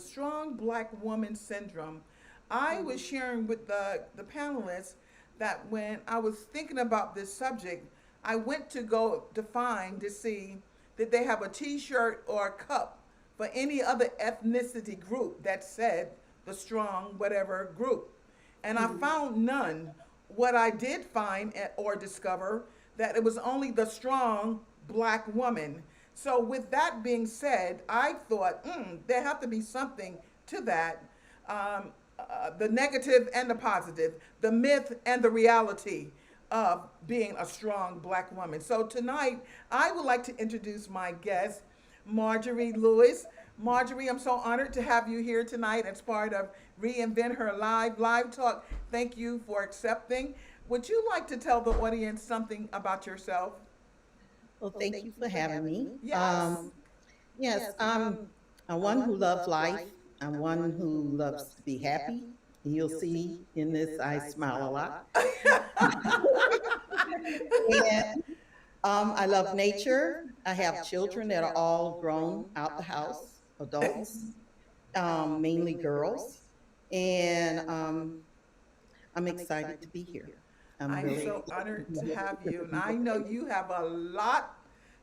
strong black woman syndrome. I was sharing with the panelists that when I was thinking about this subject, I went to go define to see did they have a T-shirt or a cup for any other ethnicity group that said the strong whatever group, and I found none. What I did find or discover that it was only the strong black woman. So with that being said, I thought there have to be something to that. The negative and the positive, the myth and the reality of being a strong black woman. So tonight, I would like to introduce my guest, Marjorie Lewis. Marjorie, I'm so honored to have you here tonight as part of Reinvent Her Live Talk. Thank you for accepting. Would you like to tell the audience something about yourself? Well, thank you for having me. Yes. Yes, I'm one who loves life. I'm one who loves to be happy. And you'll see in this, I smile a lot. And I love nature. I have children that are all grown out the house, adults, mainly girls. And I'm excited to be here. I'm I'm really so honored to have you. And I excited. know you have a lot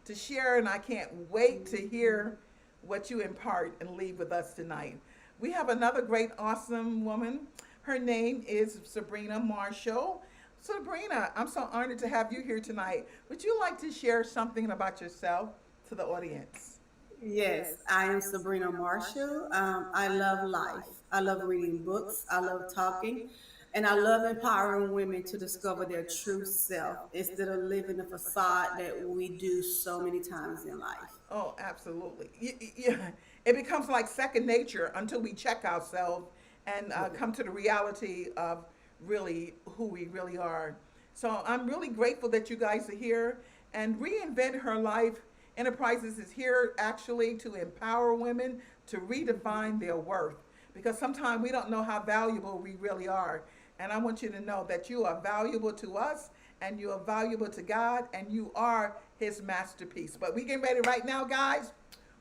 to share, and I can't wait to hear what you impart and leave with us tonight. We have another great, awesome woman. Her name is Sabrina Marshall. Sabrina, I'm so honored to have you here tonight. Would you like to share something about yourself to the audience? Yes, I am Sabrina Marshall. I love life. I love reading books. I love talking. And I love empowering women to discover their true self instead of living the facade that we do so many times in life. Oh, absolutely. Yeah, it becomes like second nature until we check ourselves and come to the reality of really who we really are. So I'm really grateful that you guys are here. And Reinvent Her Life Enterprises is here actually to empower women to redefine their worth because sometimes we don't know how valuable we really are. And I want you to know that you are valuable to us and you are valuable to God and you are his masterpiece. But we getting ready right now, guys,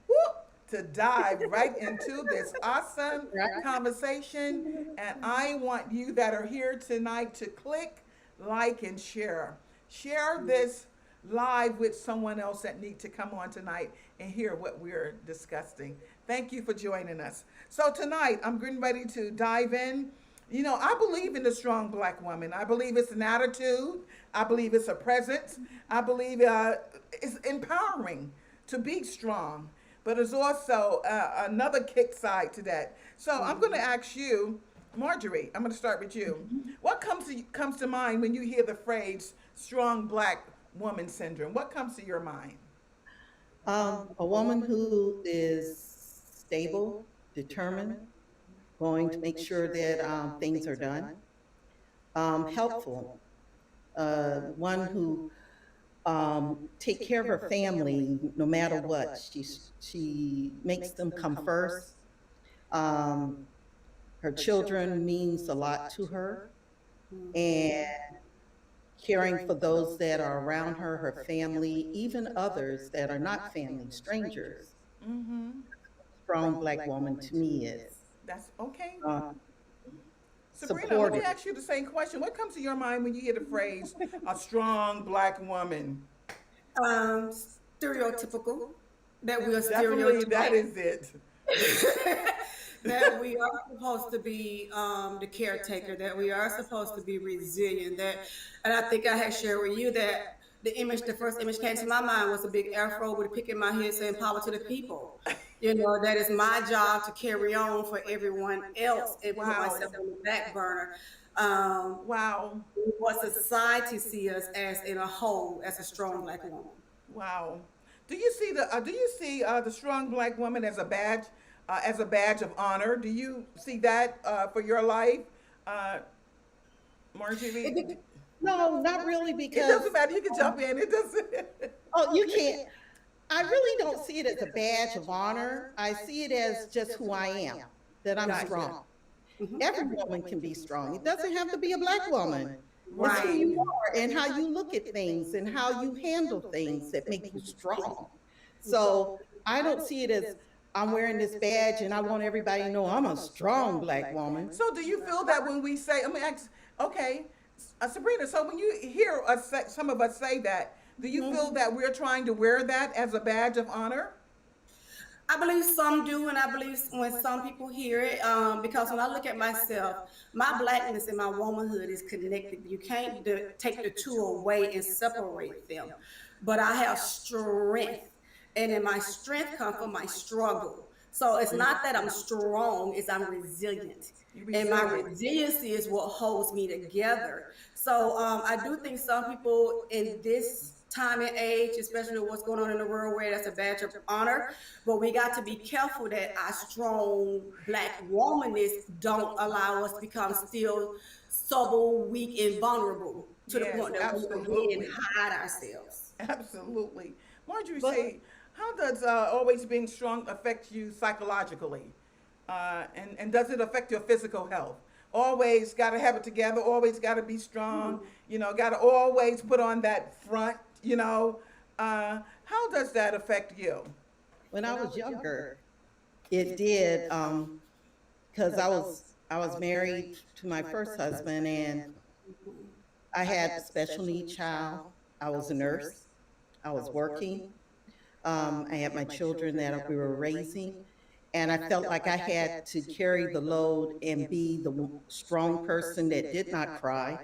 whoop, to dive right into this awesome conversation. And I want you that are here tonight to click, like, and share. Share this live with someone else that need to come on tonight and hear what we're discussing. Thank you for joining us. So tonight, I'm getting ready to dive in. You know, I believe in the strong black woman. I believe it's an attitude. I believe it's a presence. I believe it's empowering to be strong. But there's also another kick side to that. So I'm going to ask you, Marjorie. I'm going to start with you. What comes to mind when you hear the phrase "strong black woman syndrome"? What comes to your mind? A woman who is stable, determined, going to make sure that things are done, helpful, one who take care of her family no matter what. She makes them come first. Um, Her children means a lot to her, and caring for those that are around her, her family, even others that are not family, strangers. Mm-hmm. Strong black woman to me is That's okay. uh, Sabrina, let me supportive. ask you the same question. What comes to your mind when you hear the phrase "a strong black woman"? Um, Stereotypical, that we are Definitely, that stereotypical, is it. that we are supposed to be the caretaker, that we are supposed to be resilient. That, and I think I had shared with you that the first image came to my mind was a big afro with a pick in my head saying "Power to the people." You know, that is my job to carry on for everyone else and put Wow. myself on the back burner. Um, Wow. what society see us as in a whole, as a strong black woman. Wow. Do you see the strong black woman as a badge of honor? Do you see that for your life, uh, It, Marjorie? dep- No, not really, It doesn't because matter. You can jump in. It doesn't. oh, you can't. I really don't see it as a badge of honor. I see it as just who I am, that I'm Gotcha. strong. Mhm. Every woman can be strong. It doesn't have to be a black woman. It's who Right. you are and how you look at things and how you handle things that make you strong. So I don't see it as I'm wearing this badge and I want everybody to know I'm a strong black woman. So do you feel that when we say, I mean, okay, Sabrina, so when you hear us say, some of us say that, do you feel Mhm. that we're trying to wear that as a badge of honor? I believe some do, and I believe when some people hear it, because when I look at myself, my blackness and my womanhood is connected. You can't take the two away and separate them. But I have strength, and in my strength comes from my struggle. So it's not that I'm strong; it's I'm resilient, You and my resilient. resiliency is what holds me together. So I do think some people in this time and age, especially what's going on in the world, where that's a badge of honor, but we got to be careful that our strong black womanness don't allow us to become still subtle, weak, and vulnerable to the Yes, point that we again absolutely. hide ourselves. Absolutely. Marjorie, But say, how does always being strong affect you psychologically? And does it affect your physical health? Always got to have it together, always got to be strong, got to always put on that front. How does that affect you? when I was younger, it did, because I was married to my first husband, and I had a special needs child. I was a nurse. I was working. I had my children that we were raising, and I felt like I had to carry the load and be the strong person that did not cry,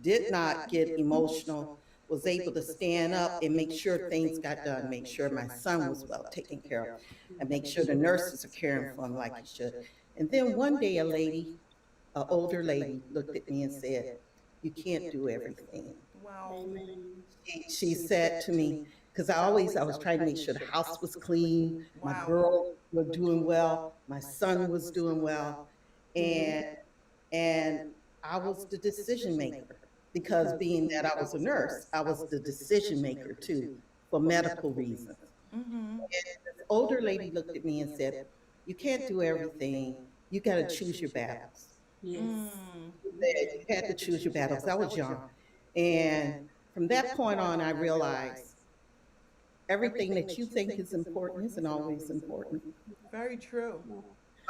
did not get emotional, was able to stand up and make sure things got done, make sure my son was well taken care of, and make sure the nurses are caring for him like he should. And then one day, a lady, an older lady, looked at me and said, "You can't do everything." Wow. Amen. She said to me, because I was trying to make sure the house was clean, my Wow. girls were doing well, my son was doing well, and and I was the decision maker, because being that I was a nurse, I was the decision maker too, for medical reasons. Mm-hmm. This older lady looked at me and said, "You can't do everything. You got to choose your battles." Yes. Mm. Said, "You had to choose your battles." I was young, and from that point on, I realized everything that you think is important isn't always important. Very true.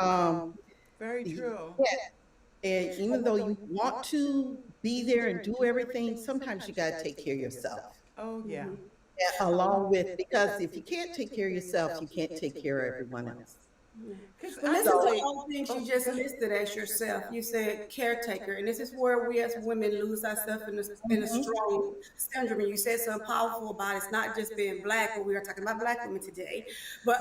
Um, Very yeah, true. and even though you want to be there and do everything, sometimes you got to take care of yourself. Oh, yeah. Along with, because if you can't take care of yourself, you can't take care of everyone else. Because But listen to So, actually, all the things oh, you just go ahead. listed as yourself. You said caretaker, and this is where we as women lose ourselves in the strong syndrome. And you said something powerful about it's not just being black, but we are talking about black women today, but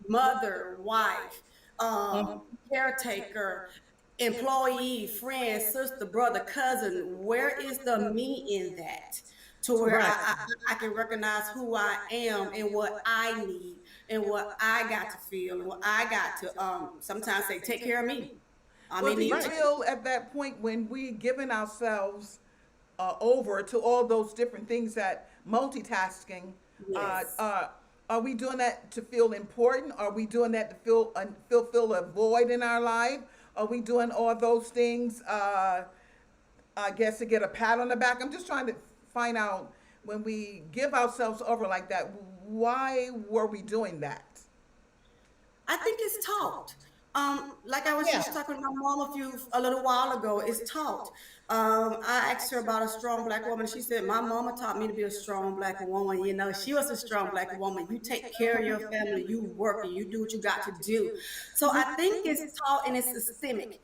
mother, wife, um, caretaker, employee, friend, sister, brother, cousin. Where is the me in that? To where right. I can recognize who I am and what I need and what I got to feel and what I got to sometimes say, take care of me. I'm Well, in do you need too. feel at that point when we giving ourselves over to all those different things that multitasking, uh, Yes. uh, are we doing that to feel important? Are we doing that to fill a void in our life? Are we doing all those things? I guess to get a pat on the back. I'm just trying to find out when we give ourselves over like that. Why were we doing that? I think it's taught. Like I was Yeah. just talking to my mom a little while ago. It's taught. I asked her about a strong black woman. She said, "My mama taught me to be a strong black woman. You know, she was a strong black woman. You take care of your family. You work and you do what you got to do." So I think it's taught and it's systemic.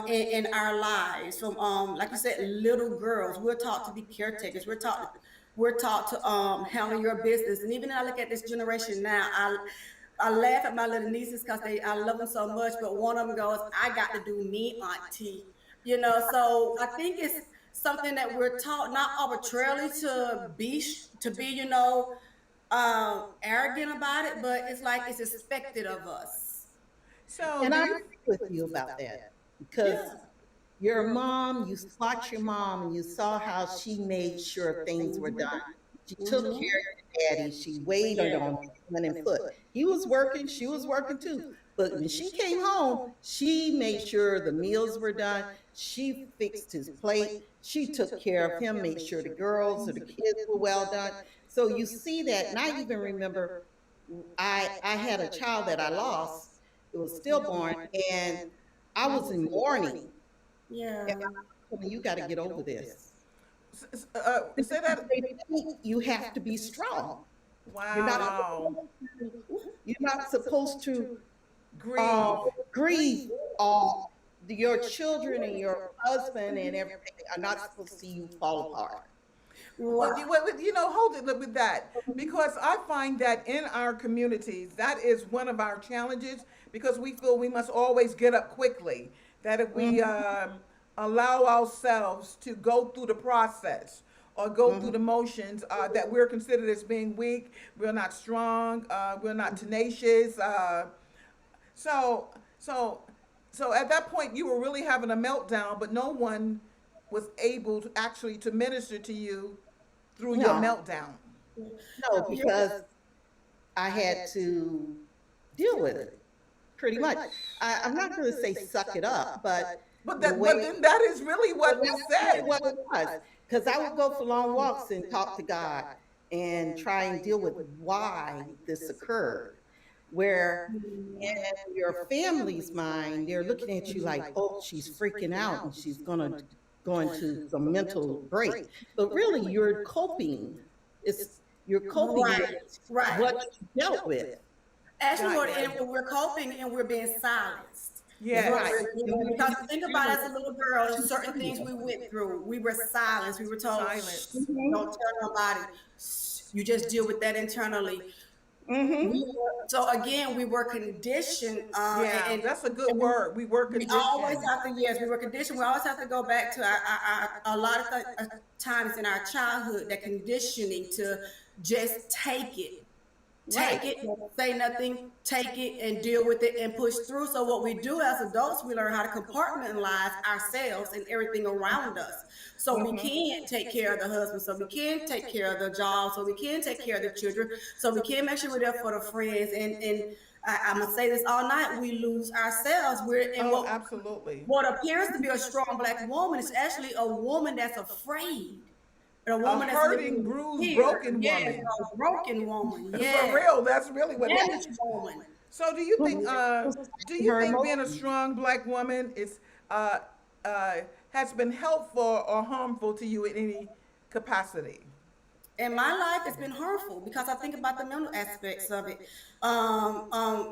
In our lives, from like you said, little girls, we're taught to be caretakers. We're taught to handle your business. And even I look at this generation now, I laugh at my little nieces because I love them so much. But one of them goes, "I got to do me, auntie." So I think it's something that we're taught not arbitrarily to be arrogant about it, but it's like it's expected of us. So And do I you? agree with you about that, because Yeah. your mom, you watched your mom and you saw how she made sure things were done. She took care of Mm-hmm. your daddy. She waited on him hand and foot. He was working, she was working too. But when she came home, she made sure the meals were done. She fixed his plate. She took care of him, made sure the girls or the kids were well done. So you see that, and I even remember I had a child that I lost. It was stillborn, and I was in mourning. And Yeah. I told me, you got to get over this. Say that. They think you have to be strong. You're not Wow. you're not supposed to uh, Grieve. grieve. All your children and your husband and everything are not supposed to see you fall apart. Well, Right. hold it with that because I find that in our communities, that is one of our challenges because we feel we must always get up quickly. That if we Mhm, allow ourselves to go through the process or go through mhm. the motions, that we're considered as being weak, we're not strong, we're not tenacious. So, so, so at that point, you were really having a meltdown, but no one was able to actually to minister to you through your No, meltdown. no, because I had to deal with it pretty much. I'm not going to say suck it up, but the But way then that is really well, what was that's really said. what it was. Because I would go for long walks and talk to God and try and deal with why this occurred. Where in your family's mind, they're looking at you like, oh, she's freaking out and she's gonna go into some mental break. But really, you're coping. It's you're coping with Right. Right. what you dealt with. Actually, Right, Lord, right. and we're coping and we're being silenced. Is what Right. Yes. we're doing. Because think about it, as a little girl, there's certain things we went through. We were silenced. We were told, shh, Silence. don't tell nobody. Shh, you just deal with that internally. Mm-hmm. So again, we were conditioned, Yeah, and that's a good and word. We were we always conditioned. have to, yes, we were conditioned. We always have to go back to a lot of times in our childhood, that conditioning to just Right. take it, don't say nothing, take it and deal with it and push through. So what we do as adults, we learn how to compartmentalize ourselves and everything around us. So we Mm-hmm. can take care of the husband, so we can take care of the job, so we can take care of the children, so we can make sure we're there for the friends. And I'm gonna say this all night, we lose ourselves. We're in Oh, absolutely. what appears to be a strong black woman is actually a woman that's afraid. And a A woman that's living hurting, in bruised, fear. broken Yes, woman. a broken woman. For Yes. real, that's really what it is. Damaged woman. So do you Her think being a emotions. strong black woman is uh, has been helpful or harmful to you in any capacity? In my life, it's been harmful because I think about the mental aspects of it.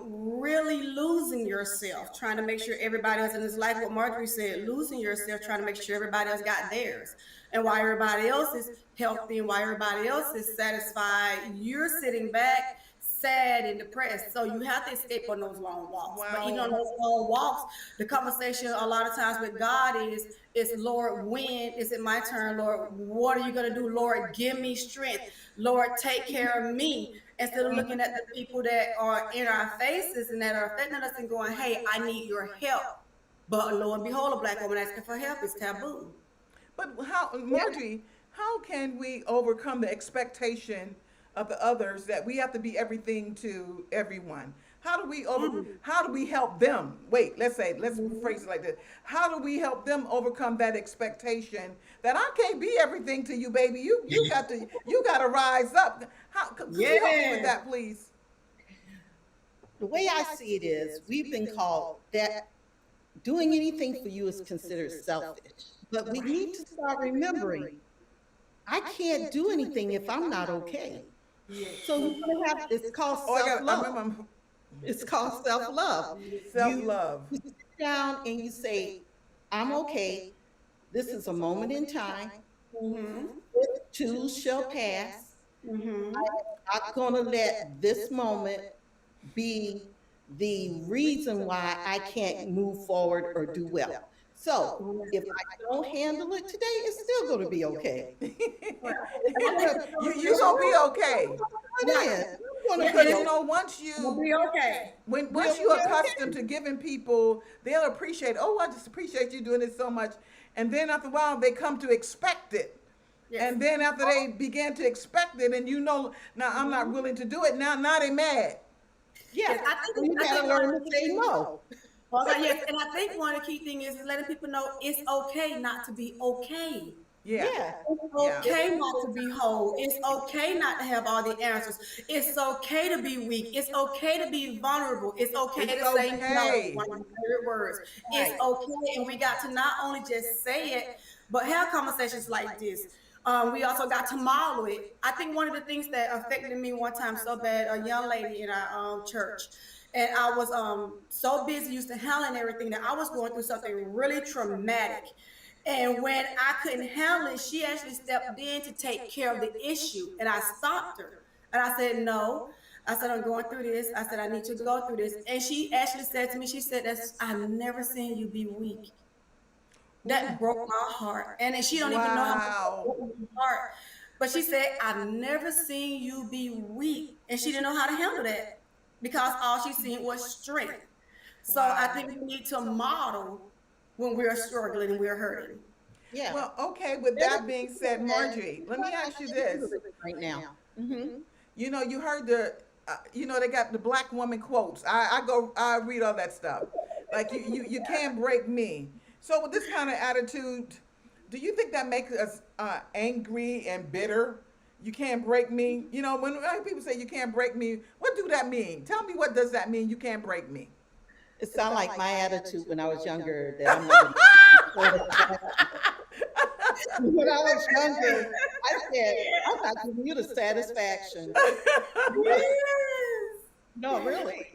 Really losing yourself, trying to make sure everybody else in this life, what Marjorie said, losing yourself, trying to make sure everybody else got theirs. And while everybody else is healthy and while everybody else is satisfied, you're sitting back sad and depressed. So you have to escape on those long walks. But even on Wow. those long walks, the conversation a lot of times with God is Lord, when is it my turn? Lord, what are you going to do? Lord, give me strength. Lord, take care of me. Instead of looking at the people that are in our faces and that are affecting us and going, hey, I need your help. But lo and behold, a black woman asking for help is taboo. But how, Marjorie, how can we overcome the expectation of the others that we have to be everything to everyone? How do we help them? Wait, let's rephrase it like this. How do we help them overcome that expectation that I can't be everything to you, baby? You got to rise up. How could you help me with Yes. that, please? The way I see it is, we've been called that doing anything for you is considered selfish. But we need to start remembering, I can't do anything if I'm not okay. So you're gonna have, it's called Oh, I self-love. remember It's called self-love. self You love. sit down and you say, I'm okay. This is a moment in time. Mm-hmm. This too shall pass. Mm-hmm. I'm not gonna let this moment be the reason why I can't move forward or do well. So if I don't handle it today, it's still going to be okay. It's gonna, You gonna be okay it's going to because be you okay. know We'll be okay. once We'll you're be accustomed okay. to giving people, they'll appreciate. Oh, I just appreciate you doing this so much, and then after a while they come to expect it. Yes. And then after they begin to expect it, and now I'm not willing to do it. Now they mad. Yeah, Yes, and you got to learn to say no. okay, yes, and I think one of the key things is letting people know it's okay not to be okay. Yeah. Yeah. It's Yeah. okay not to be whole. It's okay not to have all the answers. It's okay to be weak. It's okay to be vulnerable. It's okay It's to say no. okay. One of my favorite words. It's Right. okay. And we got to not only just say it, but have conversations like this. We also got to model it. I think one of the things that affected me one time so bad, a young lady in our church, and I was so busy used to handling everything that I was going through something really traumatic. And when I couldn't handle it, she actually stepped in to take care of the issue. And I stopped her. And I said, no. I said, I'm going through this. I said, I need to go through this. And she actually said to me, she said, That's, I've never seen you be weak. That broke my heart. And then she don't even know how much that Wow. broke my heart. But she said, I've never seen you be weak. And she didn't know how to handle that because all she seen was strength. So I Wow. think we need to model when we're struggling and we're hurting. Yeah. Well, okay, with There's that being said, Marjorie, let me ask you this. right now. Mm-hmm. You know, you heard they got the black woman quotes. I read all that stuff. Like you can't break me. So with this kind of attitude, do you think that makes us angry and bitter? You can't break me. You know, when people say you can't break me, what do that mean? Tell me, what does that mean? You can't break me. It sounds like my attitude when I was younger that I'm not gonna when I was younger, I said, I'm not giving you the satisfaction. Yes. No, really.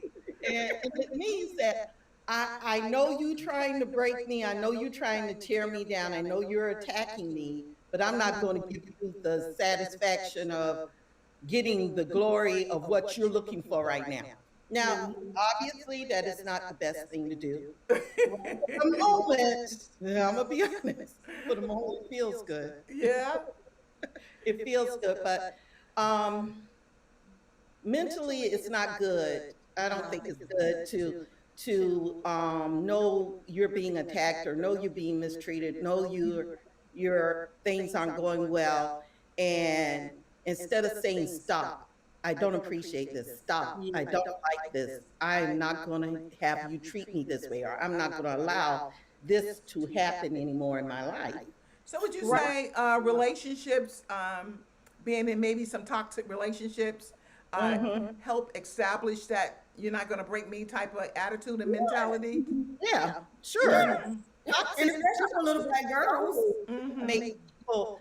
And it means that I know you trying to break me. I know you trying to tear me down. I know you're attacking me, but I'm not going to give you the satisfaction of getting the glory of what you're looking for right now. Now, obviously, that is not the best thing to do. For the moment, yeah, I'm gonna be honest. For the moment, it feels good. Yeah. It feels good, but um, mentally, it's not good. I don't think it's good to know you're being attacked or know you're being mistreated, know your things aren't going well, and instead of saying stop, I don't appreciate this. Stop. I don't like this. I'm not going to have you treat me this way, or I'm not going to allow this to happen anymore in my life. So would you Right. say relationships, being in maybe some toxic relationships, help establish that you're not going to break me type of attitude and mentality? Yeah, sure. Yeah. And Toxic especially for little black girls. Mm-hmm. make people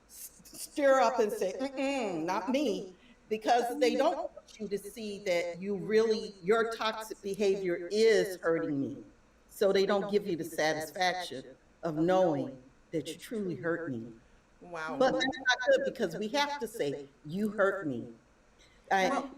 stir up and say, mm-mm, not me, because they don't want you to see that you really, your toxic behavior is hurting me. So they don't give you the satisfaction of knowing that you truly hurt me. Wow. But that's not good because we have to say, you hurt me. Well,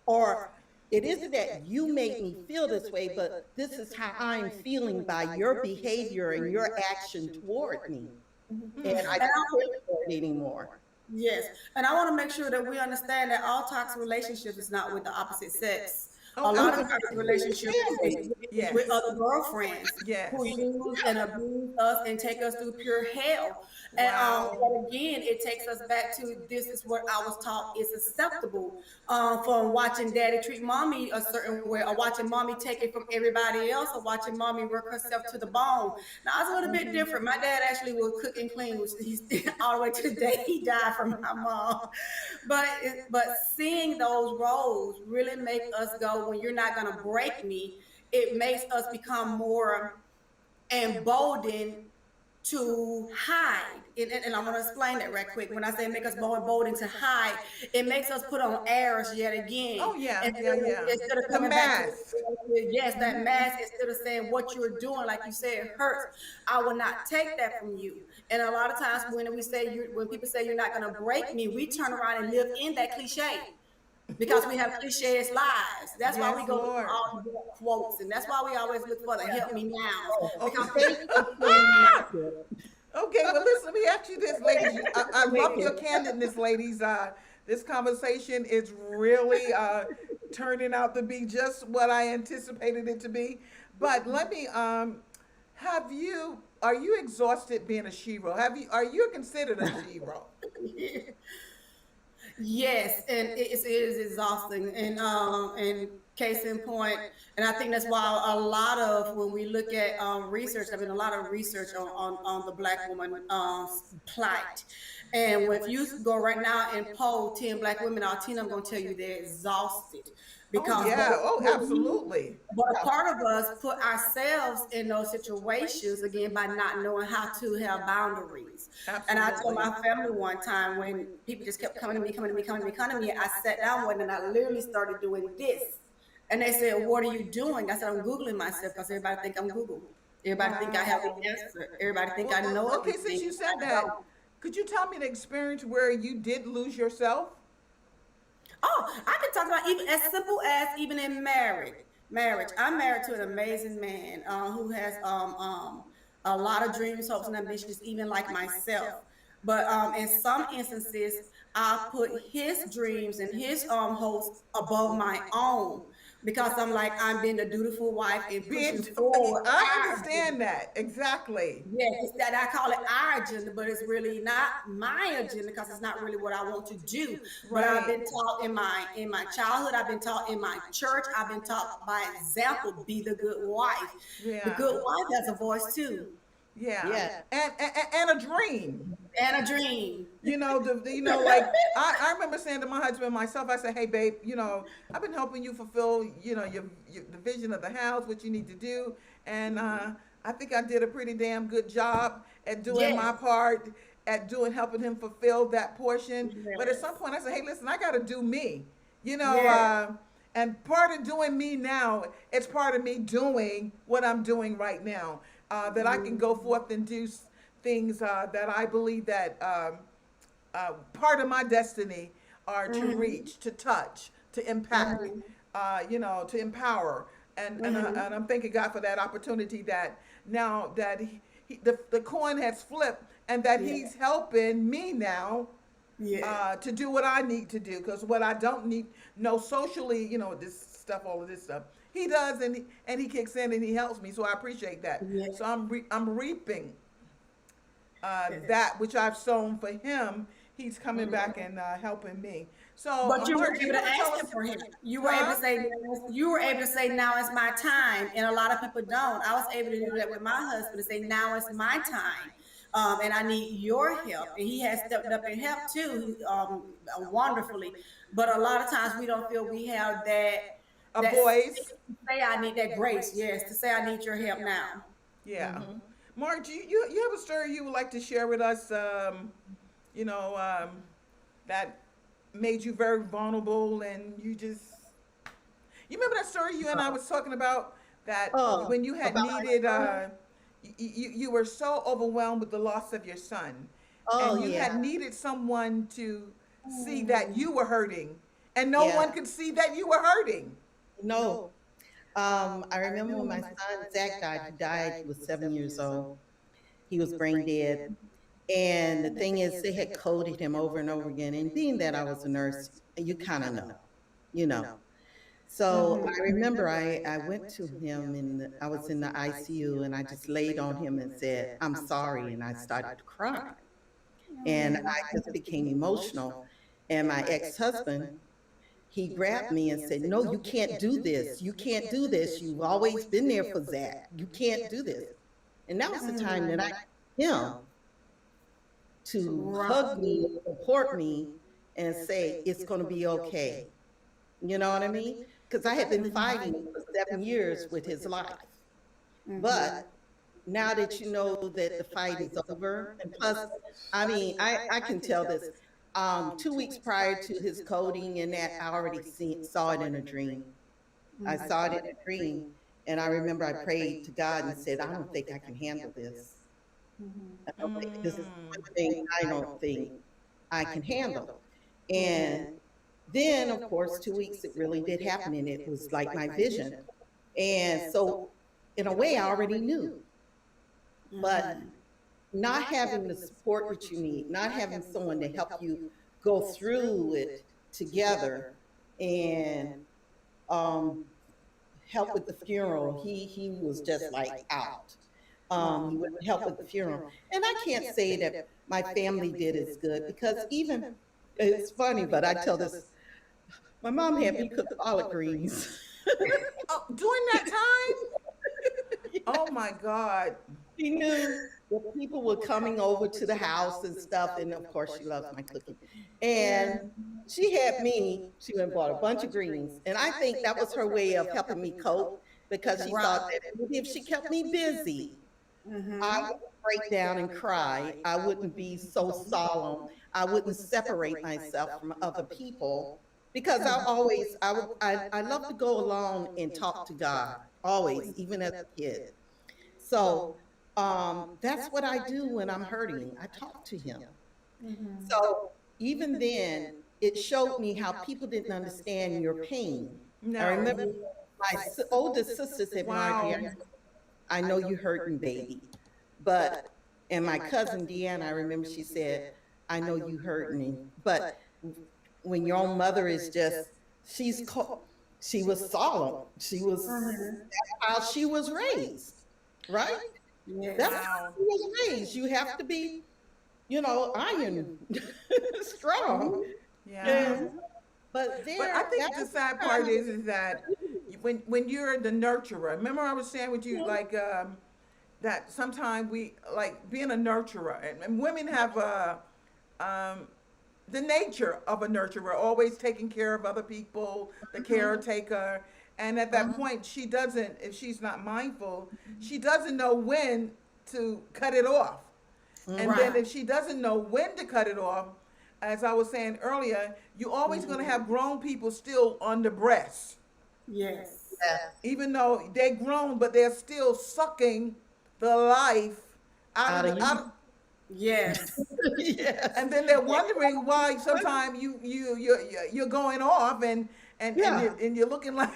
Or it isn't that you made me feel this way, but this is how I'm feeling by your behavior and your action toward me. And I And I, don't care for it anymore. yes. And I want to make sure that we understand that all toxic relationships is not with the opposite sex. A oh, lot of oh, toxic relationships is with yes. other girlfriends Yes. who use and abuse us and take us through pure hell. And Wow. but again, it takes us back to this is what I was taught is acceptable. From watching daddy treat mommy a certain way, or watching mommy take it from everybody else, or watching mommy work herself to the bone. Now it's a little bit different. My dad actually will cook and clean, which he's all the way to the day he died from my mom. But seeing those roles really make us go, when you're not gonna break me, it makes us become more emboldened to hide. And I'm going to explain that right quick. When I say make us more emboldened to hide, it makes us put on airs yet again. Oh yeah. Instead Yeah. of, Yeah. instead of The coming back to, mask. yes, that mask, instead of saying what you're doing, like you said, hurts, I will not take that from you. And a lot of times when people say you're not going to break me, we turn around and live in that cliche because we have cliches lives. That's why we Yes, go through Lord. all the quotes, and that's why we always look for the help me now. Okay. Because Okay, well, listen, let me ask you this, ladies. I love your candidness, ladies. This conversation is really turning out to be just what I anticipated it to be. But let me are you exhausted being a shero? Are you considered a shero? yes, and it is exhausting, and case in point, and I think that's why a lot of when we look at research, I mean, a lot of research on the Black woman plight. And if you go right now and poll 10 Black women, all 10 of them going to tell you they're exhausted Oh because yeah. Oh, absolutely. but a part of us put ourselves in those situations again by not knowing how to have boundaries. And I told Absolutely. my family one time when people just kept coming to me, coming to me, coming to me, coming to me, I sat down one and I literally started doing this. And they said, "What are you doing?" I said, "I'm Googling myself because everybody think I'm Google. Everybody think I have the Wow. answer. Everybody think Well, I know okay, since everything. you said I that, don't." could you tell me the experience where you did lose yourself? Oh, I can talk about even as simple as even in marriage. I'm married to an amazing man who has a lot of dreams, hopes, and ambitions, even like myself. But in some instances, I put his dreams and his hopes above my own because I'm like I'm being a dutiful wife and pushing Being, forward I our agenda. understand that exactly. Yes, it's that I call it our agenda, but it's really not my agenda because it's not really what I want to do. But I've Right. been taught in my childhood, I've been taught in my church, I've been taught by example, be the good wife. The Yeah. good wife has a voice too, Yeah. Yeah. And a dream. and a dream. Like I remember saying to my husband and myself, I said, "Hey, babe, I've been helping you fulfill, your the vision of the house, what you need to do, and I think I did a pretty damn good job at doing Yes, my part, at doing helping him fulfill that portion. But at some yes, point, I said, hey, listen, I got to do me, you know, yes. uh, and part of doing me now, it's part of me doing what I'm doing right now, that I can go forth and do things that I believe that part of my destiny are to Mm-hmm, reach, to touch, to impact, mm-hmm, to empower. And I'm thanking God for that opportunity that now that the coin has flipped and that yeah, He's helping me now yeah, to do what I need to do. Because what I don't need, no, socially, this stuff, all of this stuff, He does, and He kicks in and He helps me. So I appreciate that. yeah, So I'm reaping yes. that which I've sown for Him. He's coming Mhm. back and helping me. So, But you were Mark, do you able to want to tell ask us? him for him. You were able Huh? to say, you were able to say, now is my time. And a lot of people don't. I was able to do that with my husband to say, now is my time. And I need your help. And he has stepped up and helped too, wonderfully. But a lot of times we don't feel we have A that voice. space to say I need that grace. Yes, to say I need your help now. Yeah. Mhm. Mark, do you have a story you would like to share with us? You know, that made you very vulnerable, and you remember that story you and I was talking about that Oh, when you had about my needed, son? you were so overwhelmed with the loss of your son, Oh, and you yeah. had needed someone to see that Mm. you were hurting, and no Yeah. one could see that you were hurting. No. I remember when my son Zach died. He died. He was 7 years old. He was brain dead. And the thing is, they had coded him over and over again. And being that I was a nurse, you kind of know, you know. So Mhm. I remember I went to him and I was in the ICU and I just laid on him and said, I'm sorry. And I started to cry. And I just became emotional. And my ex husband, he grabbed me and said, no, you can't do this. You can't do this. You've always been there for Zach. You can't do this. And that was the time that I him to hug Right. me, support me, and say, it's going to be okay. You know what I mean? Because I had been fighting for 7 years with his life. But Mhm. now that you know that the fight is over, and plus, I mean, I can tell this. 2 weeks prior to his coding and that, I already saw it in a dream. I saw it in a dream. And I remember I prayed to God and said, I don't think I can handle this. Mhm. I don't think this is Mm. one thing I don't think I can handle. Yeah. And then, of course, 2 weeks, it really did happen. And it was like my vision. And so, in a way, I already knew. But Mhm. not having the support that you need, not having someone to help you go through it together and um, help with the funeral, he was just like out. He Wow. wouldn't help with the funeral. And I can't say that my family did as good because it's funny, but I tell this, my mom had me cook collard greens. Oh, during that time? Oh my God. She knew that people were coming over to the house and stuff, and of course, she loves my cooking. And she had me. She went and bought a bunch of greens, and I think that was her way of helping me cope because she thought Right. that maybe if she kept me busy, I Mm-hmm. would break down and cry. I wouldn't be so solemn. I wouldn't separate myself from other people because I love to go along and talk to God always, even as a kid. So that's what I do when I'm hurting. I talk to him. Mm-hmm. So even then, it showed me how people didn't understand your pain. I No. remember my oldest sister said, Margie, Wow. I know you hurting, baby. But, and my cousin Deanna, I remember she said, I know you hurting. But when your own mother is just, she's, she was solemn. She was, Mm-hmm. how she was raised, right? That's Yes. how Wow. she was raised. You have to be, iron strong. Yeah. And Mm-hmm. but But I there, think the that's sad kind part of is that when you're the nurturer. Remember I was saying with you like that sometimes we like being a nurturer, and women have um, the nature of a nurturer, always taking care of other people, the caretaker. And at that point, she doesn't, if she's not mindful, she doesn't know when to cut it off. And mhm. then Right. if she doesn't know when to cut it off, as I was saying earlier, you're always going to have grown people still on the breast, Yes. Yes, even though they're grown, but they're still sucking the life out of out of the you. out. Yes. Yes. And then they're wondering why sometimes you're going off Yeah. and you're looking like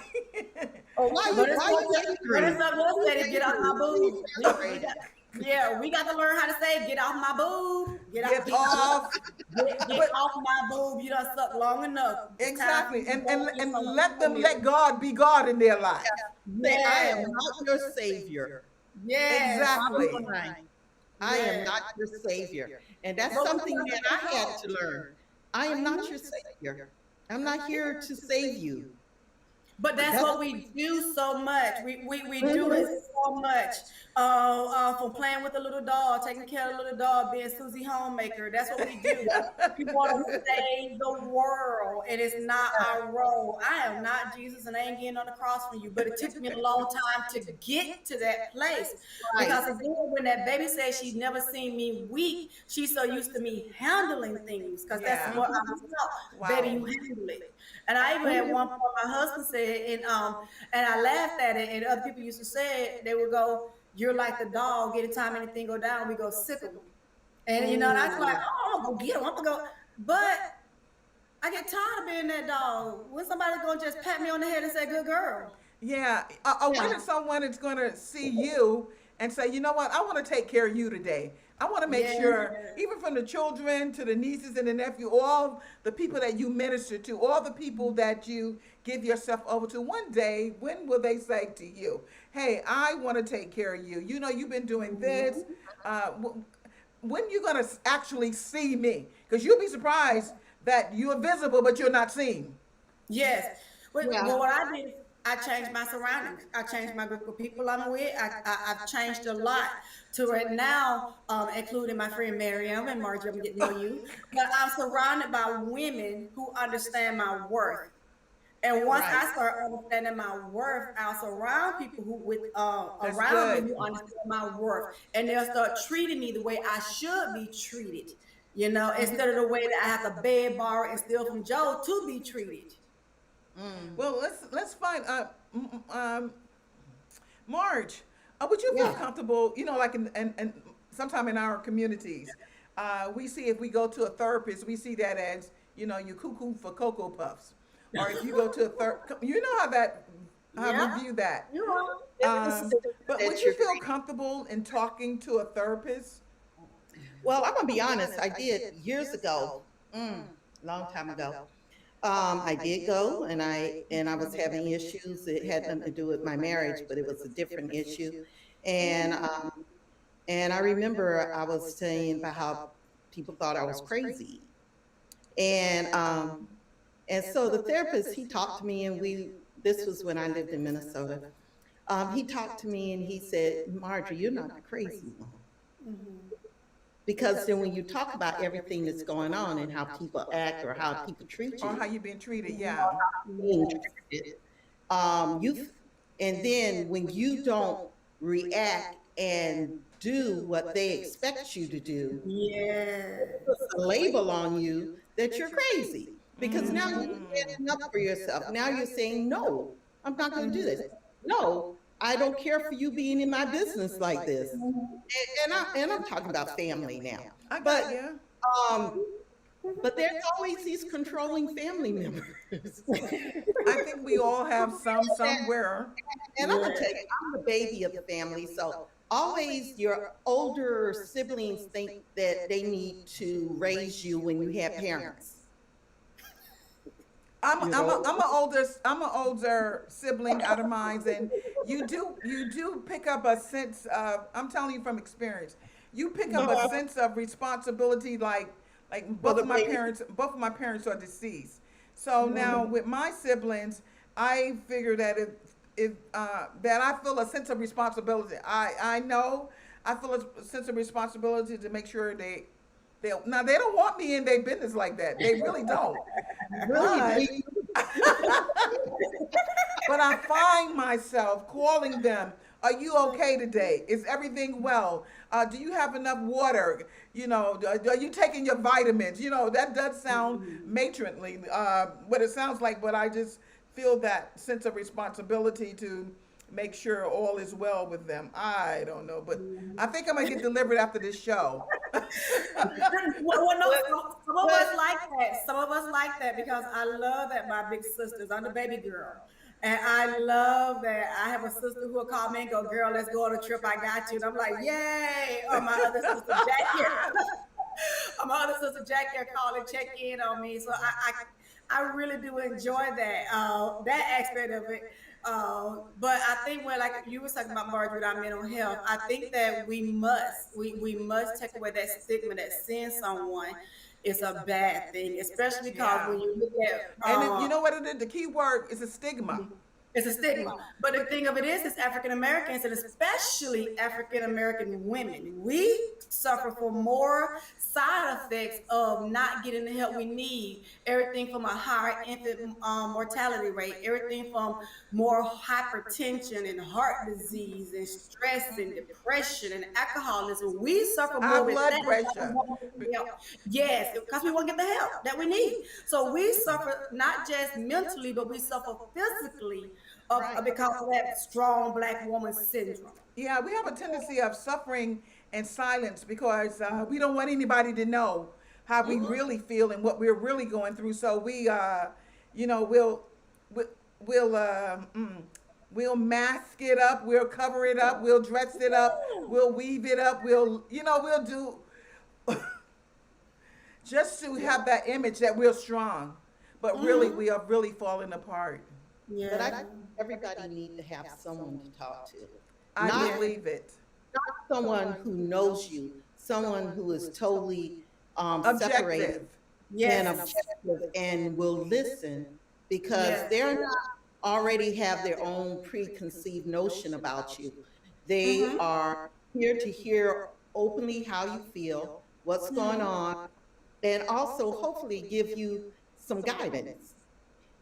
Oh, But it's why what you but it's angry? like what said, get off my Why you boob. We separated? got, yeah, we got to learn how to say get off my boob. get off. Get But off my boob. You done sucked long enough. It's time for exactly, you to go get and some let them milk. let God be God in their life. Say, I am Yes. not your savior. Yes. Bottom Exactly. line, I am Yes. not your savior. And that's But we something gotta that let I had go. to learn. I am not your savior. I'm not here to save you. But that's That's what we do so much. We do it Mhm. so much. From playing with a little doll, taking care of a little doll, being Susie Homemaker. That's what we do. We want to save the world, and it's not our role. I am not Jesus, and I ain't getting on the cross for you. But it took me a long time to get to that place Right. because again, when that baby said she'd never seen me weak, she's so used to me handling things because that's Yeah. what I was taught. Baby, Wow. you handle it. And I even at one point my husband said, and I laughed at it, and other people used to say it, they would go, you're like the dog, anytime anything go down, we go sick them. And and I was like, Mm. oh, I'm gonna go get them. I'm gonna go. But I get tired of being that dog. When somebody's gonna just pat me on the head and say, good girl. Yeah, when Yeah. is someone is going to see you and say, you know what, I want to take care of you today. I want to make Yeah. sure, even from the children to the nieces and the nephew, all the people that you minister to, all the people that you give yourself over to, one day, when will they say to you, hey, I want to take care of you? You know, you've been doing this. Uh, when you going to actually see me? Because you'll be surprised that you're visible, but you're not seen. Yes. Yeah. Well, what I did, I changed my surroundings. I changed my group of people I'm with. I've changed a lot to right now, including my friend Miriam and Margie. I'm getting to know you. But I'm surrounded by women who understand my worth. And once Right. I start understanding my worth, I'll surround people who with That's around me good. who understand my worth, and they'll start treating me the way I should be treated. Instead of the way that I have to beg, borrow, and steal from Joe to be treated. Mm. Well, let's find Marge. Would you feel Yeah. comfortable? You know, like in sometime in our communities, we see if we go to a therapist, we see that as you cuckoo for cocoa puffs, or if you go to a you know how Yeah, we view that. you are. This is Um, but would that you you're feel comfortable in talking to a therapist? Well, I'm gonna be honest. I did years ago, long time ago. I did go, and I was having issues. It had nothing to do with my marriage, but it was a different issue. And I remember I was saying about how people thought I was crazy, and so the therapist he talked to me, and This was when I lived in Minnesota. He talked to me and he said, Marjorie, you're not the crazy one. Mhm. Because then when you talk about everything that's going on and how people act or how people treat Or you, how you being treated, Mhm. yeah. being Yes. treated, you, and then when you don't react and do what they expect you to do, Yes. puts a label on you that you're crazy. Because now you're Mm. standing up for yourself. Now you're saying, no, I'm not going to do Mhm. this. No, I don't care for you being in my business like this. Mhm. And I'm talking about family now. I got But you. um, but there's always these controlling family members. I think we all have some somewhere. And I'm gonna tell you, I'm the baby of the family, so always your older siblings think that they need to raise you when you have parents. You know, I'm an older sibling out of mine, and you do pick up a sense of, I'm telling you from experience, you pick up a sense of responsibility, like for the baby. both of my parents are deceased. So now with my siblings, I figure that if that I feel a sense of responsibility. I know I feel a sense of responsibility to make sure they don't want me in their business like that. They really don't. Really, But but I find myself calling them. Are you okay today? Is everything well? Do you have enough water? Are you taking your vitamins? That does sound matronly, what it sounds like, but I just feel that sense of responsibility to make sure all is well with them. I don't know, but I think I'm gonna get delivered after this show. Well, no, some of us but like that. Some of us like that because I love that my big sisters. I'm the baby girl. And I love that I have a sister who will call me and go, girl, let's go on a trip. I got you. And I'm like, yay. Or my other sister, Jackie. Or my other sister, Jackie, will call and check in on me. So I really do enjoy that aspect of it. But I think when, like you were talking about Marjorie, with our mental health, I think that we must take away that stigma that seeing someone is a bad thing, especially because Yeah. when you look at And you know what it is? The key word is a stigma. it's a stigma. But the thing of it is African Americans and especially African American women, we suffer from more side effects of not getting the help we need. Everything from a higher infant mortality rate, everything from more hypertension and heart disease and stress and depression and alcoholism. We suffer High more with that blood because we pressure. won't get the help. Yes, because we won't get the help that we need. So we suffer not just mentally, but we suffer physically because of that strong black woman syndrome. Yeah, we have a tendency of suffering in silence because we don't want anybody to know how we really feel and what we're really going through. So you know, we'll we'll we'll mask it up, we'll cover it up, we'll dress it up, we'll weave it up, we'll do just to have that image that we're strong, but really Mm-hmm. we are really falling apart. but I Yeah. think everybody needs to have someone to talk to, I not Yeah. believe it. someone who knows you, someone who is totally separated Objective. and Yes. objective and will listen because Yes. they're not already have their own preconceived notion about you. They Mm-hmm. are here to hear openly how you feel, what's going on, and also hopefully give you some guidance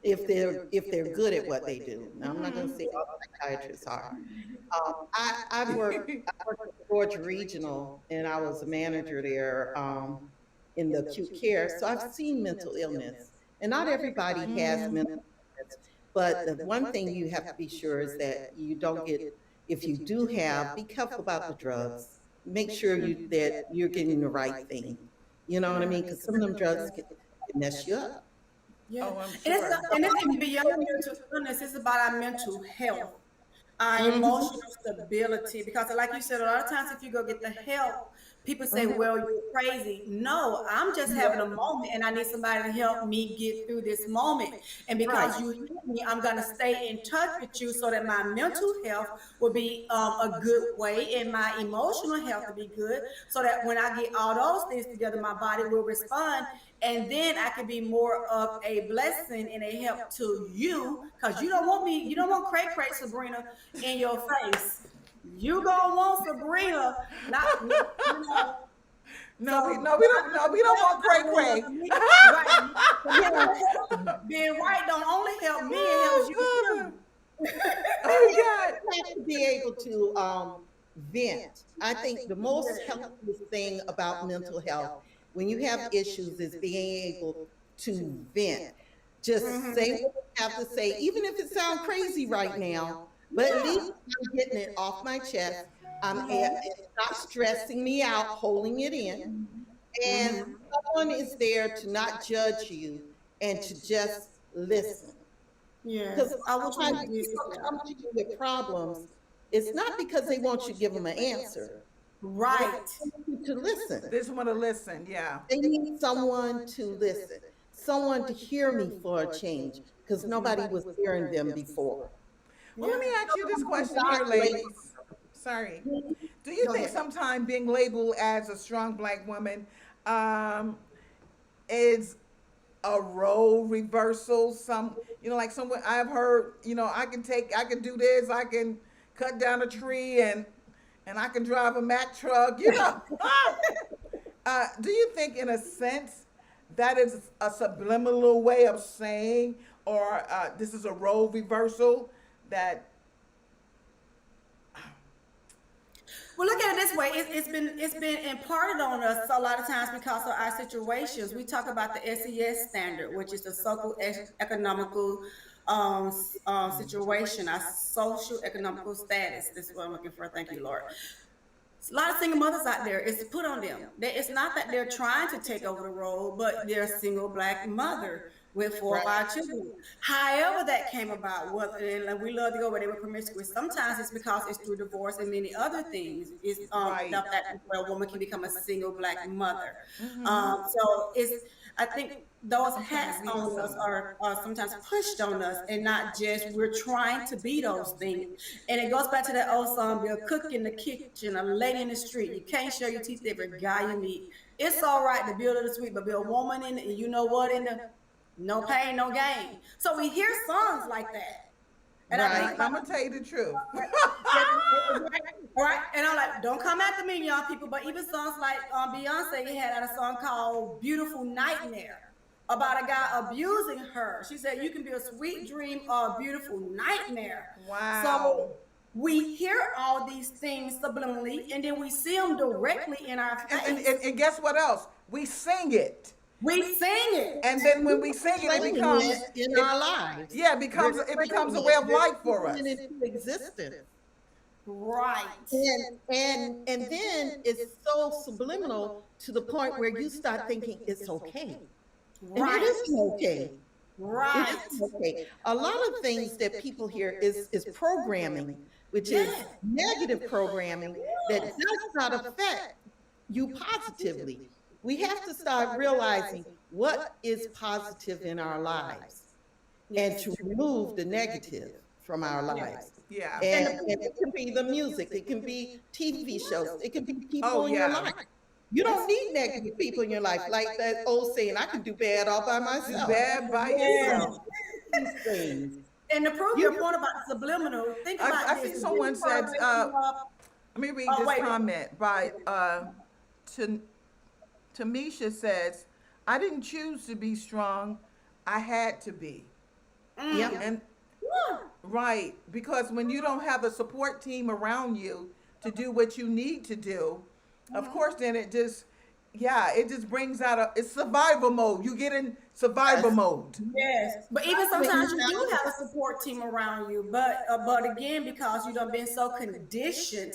if they're good at what they do. Now I'm not going to say all psychiatrists are. I worked at Georgia Regional and I was a manager there in the acute care. So I've seen mental illness, and not everybody has Mm. mental illness. But the one thing you have to be sure is that you don't get, if you do have, be careful about the drugs. Make sure that you're getting the right thing. You know what I mean? Because some of them drugs can mess you up. Yeah. Oh, I'm And sure. and it's beyond mental illness, it's about our mental health, our Mhm. emotional stability. Because, like you said, a lot of times if you go get the help, people say, well, you're crazy. No, I'm just having a moment and I need somebody to help me get through this moment. And Right. because you help me, I'm going to stay in touch with you so that my mental health will be a good way and my emotional health will be good so that when I get all those things together, my body will respond and then I can be more of a blessing and a help to you, because you don't want me, you don't want cray cray Sabrina in your face. You gonna want Sabrina, not, you know. So We don't want cray cray. right? Being right don't only help me, it helps you Oh, Father. too. Oh, God. You have to be able to vent. I think the most helpful thing about mental health when you have issues is being able to vent. Just say what you have to say, even if it sounds crazy right now, but at least I'm getting it off my chest. It's not stressing me out, holding it in. And someone is there to not judge you and to just listen. Because Yes, a I lot wish of we times did people that. come to you with problems, it's not because they want you to give them an answer. They Right. want you to listen. This one to listen. Yeah. They need someone to listen, someone to hear me for a change, because nobody was hearing them before. Well, let Yeah. me ask you this question here, ladies. Sorry. Do you Go think ahead. sometimes being labeled as a strong black woman um, is a role reversal? Like someone I've heard, I can do this, I can cut down a tree, and I can drive a Mack truck. Do you think, in a sense, that is a subliminal way of saying, or this is a role reversal that? Well, look at it this way. It's been imparted on us a lot of times because of our situations. We talk about the SES standard, which is the social economical situation, our social economical status. This is what I'm looking for. Thank you, Lord. A lot of single mothers out there, it's put on them. It's not that they're trying to take over the role, but they're a single black mother with 4 or 5 children. However, that came about, and we love to go where they were promiscuous. Sometimes it's because it's through divorce and many other things. Is Right. that where a woman can become a single black mother. Mm-hmm. So it's, I think those I'm trying hats to read on us some. are sometimes pushed on us, and not just we're trying to be those things. And it goes back to that old song, be a cook in the kitchen, a lady in the street. You can't show your teeth to every guy you meet. It's all right to build the sweet, but be a woman in it, and you know what, in the no pain, no gain. So we hear songs like that. And I Right. think Right. I'm about, gonna tell you the truth. right? And I'm like, don't come after me, young people. But even songs like Beyonce had a song called Beautiful Nightmare about a guy abusing her. She said, you can be a sweet dream or a beautiful nightmare. So Wow. we hear all these things subliminally, and then we see them directly in our face. And guess what else? We sing it. We sing it. And then when we sing it, it Claiming becomes it in it, our lives. yeah, We're it becomes a claiming way it. of We're life for speaking us. it into existence. Right. And then it's so subliminal to the point where you start thinking it's okay. And it Right. isn't okay. It Right. isn't okay. A lot of things that people hear is programming, which is Yes. negative programming that does not affect you positively. We have to start realizing what is positive in our lives and to remove the negative from our lives. Yeah. And it can be the music, it can be TV shows, it can be people Oh, in your yeah. life. You don't need negative people in your life. Like that old saying, I can do bad all by Do myself. bad by Yes. yourself. These things. And to prove your point about subliminal, think about I this. see someone said, let me read Oh, this wait. comment by Tamisha says, I didn't choose to be strong. I had to be. Yep. And right, because when you don't have a support team around you to do what you need to do, of course, then it just brings out it's survival mode. You get in survival Yes. mode. Yes, but even sometimes you do have a support team around you, but again, because you done been so conditioned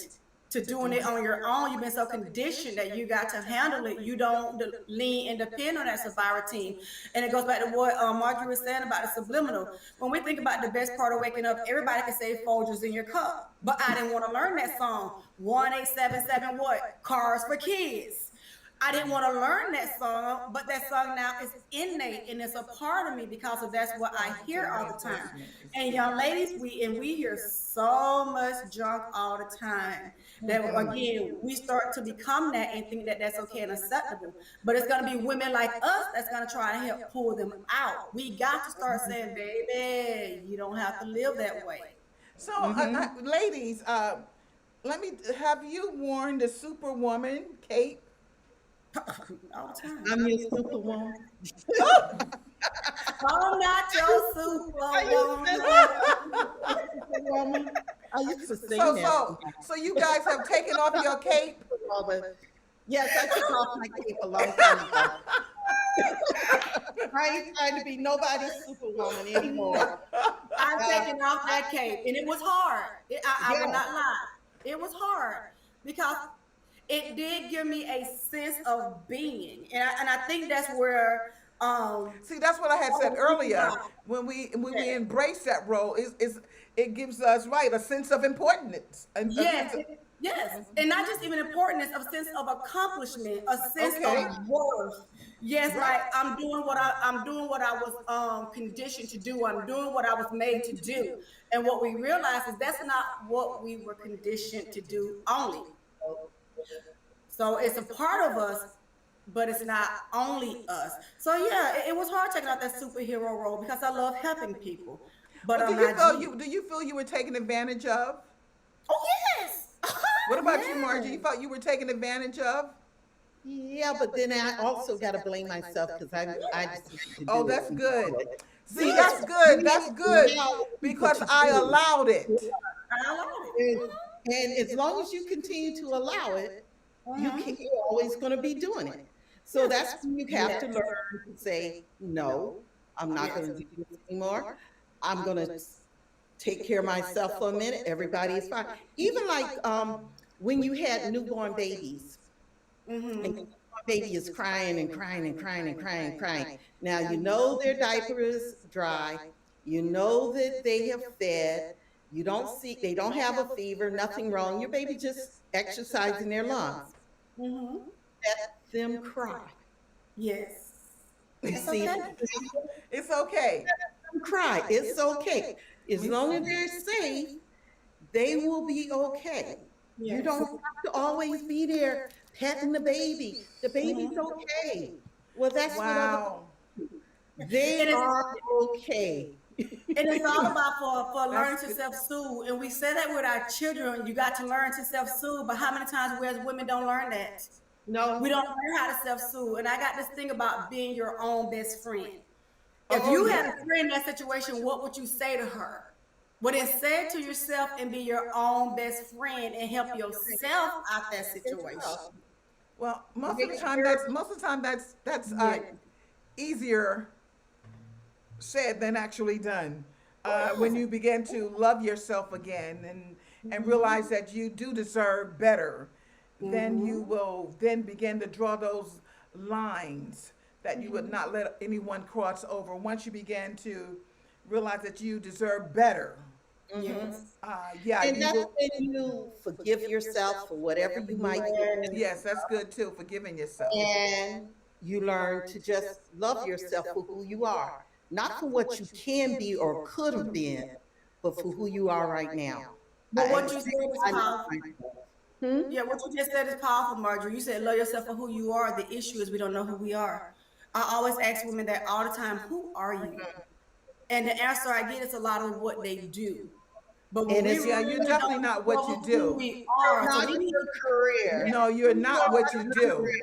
to doing it on your own, you've been so conditioned that you got to handle it. You don't lean and depend on that survivor team. And it goes back to what Marjorie was saying about the subliminal. When we think about the best part of waking up, everybody can say Folgers in your cup, but I didn't want to learn that song. 1877 what? Cars for Kids. I didn't want to learn that song, but that song now is innate and it's a part of me because of that's what I hear all the time. And young ladies, we hear so much junk all the time that again we start to become that and think that that's okay and acceptable. But it's gonna be women like us that's gonna try to help pull them out. We got to start saying, baby, you don't have to live that way. So, Mm-hmm. ladies, let me have you worn the Superwoman cape? All the time. I'm your superwoman. I'm not your Are you superwoman. superwoman? I used to sing So, that. so, so you guys have taken off your cape. But yes, I took off my cape a long time ago. I ain't trying to be nobody's superwoman anymore. I'm Uh, taking off that cape, and it was hard. I will yeah, not lie. It was hard because it did give me a sense of being, and I think that's where See, that's what I had said earlier. When we yeah. embrace that role, is it gives us right a sense of importance, a sense Yes, of, yes, and not just even importance, a sense of accomplishment, a sense of okay, worth. Yes, right. like I'm doing what I was conditioned to do. I'm doing what I was made to do. And what we realize is that's not what we were conditioned to do only. So it's a part of us, but it's not only us. So yeah, it was hard taking out that superhero role because I love helping people, but Well, I'm not Jesus. do you feel you were taken advantage of? Oh yes, What about you, Margie? You yes. felt you were taken advantage of? yeah, but then I also got to blame myself because I decided to Oh, do that's it. good. See, See, that's good. That's good now because what you I do. allowed it. I allowed And, it. and as long as you continue to allow it, Mhm. you're always going to be doing it. So Yes. that's when you have to Yes. learn to say, no, I'm not Yes. going to do this anymore. I'm going to take care of myself for a minute. Everybody is fine. Even like when you had newborn babies, and Mhm. your baby is crying and crying and crying and crying and crying. Now you know their diaper is dry. You know that they have fed. You don't see they don't have a fever, nothing wrong. Your baby just exercising their lungs. Mhm. Let them cry. Yes. You It's see, okay. let It's okay. them cry. It's okay. As long as they're safe, they will be okay. You Yes. don't have to always be there petting the baby. The baby's Mhm. okay. Well, that's what other Wow. they And it's are okay. and it's all about for That's learning to good. self-soothe. And we say that with our children, you got to learn to self-soothe. But how many times we as women don't learn that? We No, don't learn how to self-soothe. And I got this thing about being your own best friend. If Oh you had yeah. a friend in that situation, what would you say to her? Well, then say it to yourself and be your own best friend and help yourself out that situation. Well, make sure. most of the time that's Yeah. easier said than actually done. When Yes. you begin to love yourself again and Mm-hmm. realize that you do deserve better, then you Mm-hmm. will then begin to draw those lines that you would Mm-hmm. not let anyone cross over. Once you begin to realize that you deserve better, Mhm. Yes. yeah, And you that's will. when you forgive yourself for whatever you might do, Yes, Yes. that's good too. Forgiving yourself. and you learn to just love yourself for who you are, not for what you can be or could have been, but for who you are right now. But I, what you said is I love powerful. myself. Hmm? Yeah, what you just said is powerful, Marjorie. You said love yourself for who you are. The issue is we don't know who we are. I always ask women that all the time, who are you? And the answer I get is a lot of what they do. But when And we it's Yeah, you're really definitely don't not what you know who do. we you're are, so not we need your to, career. No, you're You not are what you not your do. career.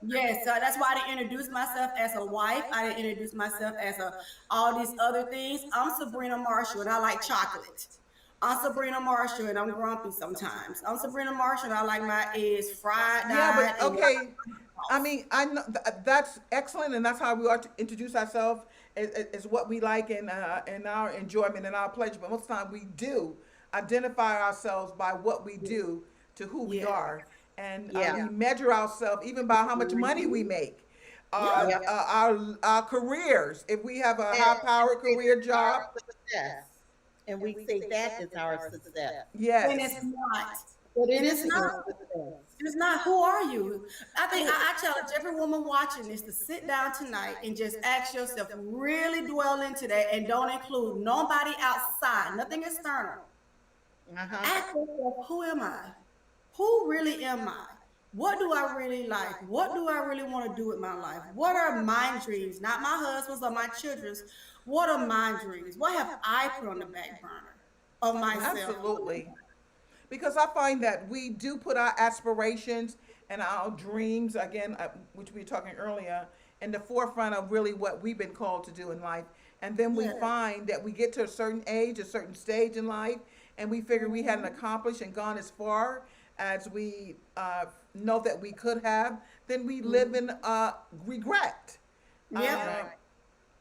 yes. So that's why I didn't introduce myself as a wife. I didn't introduce myself as a all these other things. I'm Sabrina Marshall, and I like chocolate. I'm Sabrina Marshall, and I'm grumpy sometimes. I'm Sabrina Marshall, and I like my eggs fried, Yeah, dyed, but and okay. I sauce. mean, I know that's excellent, and that's how we are to introduce ourselves. Is what we like and our enjoyment and our pleasure. But most of the time, we do identify ourselves by what we do to who we Yeah. are, and Yeah. we measure ourselves even by how much money we make, Yeah. Yeah. our careers. If we have a And high powered say career that's our job, success. And we say that is our success. And it's yes. not. But it And it's is not. no success. It's not. Who are you? I think I challenge every woman watching this to sit down tonight and just ask yourself, really dwell into that, and don't include nobody outside, nothing external. Uh-huh. Ask yourself, who am I? Who really am I? What do I really like? What do I really want to do with my life? What are my dreams? Not my husband's or my children's. What are my dreams? What have I put on the back burner of myself? Absolutely. Because I find that we do put our aspirations and our dreams, again, which we were talking earlier, in the forefront of really what we've been called to do in life. And then we Yeah. find that we get to a certain age, a certain stage in life, and we figure we hadn't accomplished and gone as far as we know that we could have, then we live in regret. Yep.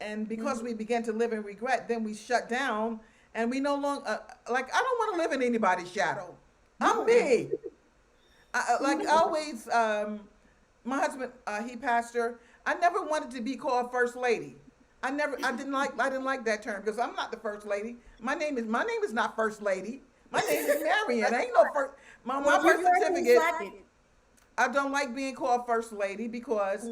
And because we begin to live in regret, then we shut down and we no longer, like, I don't want to live in anybody's shadow. I'm me. Like always, my husband, he pastor. I never wanted to be called first lady. I didn't like that term because I'm not the first lady. My name is not first lady. My name is Marion. Ain't no first. My Well, you birth were certificate. second. I don't like being called first lady because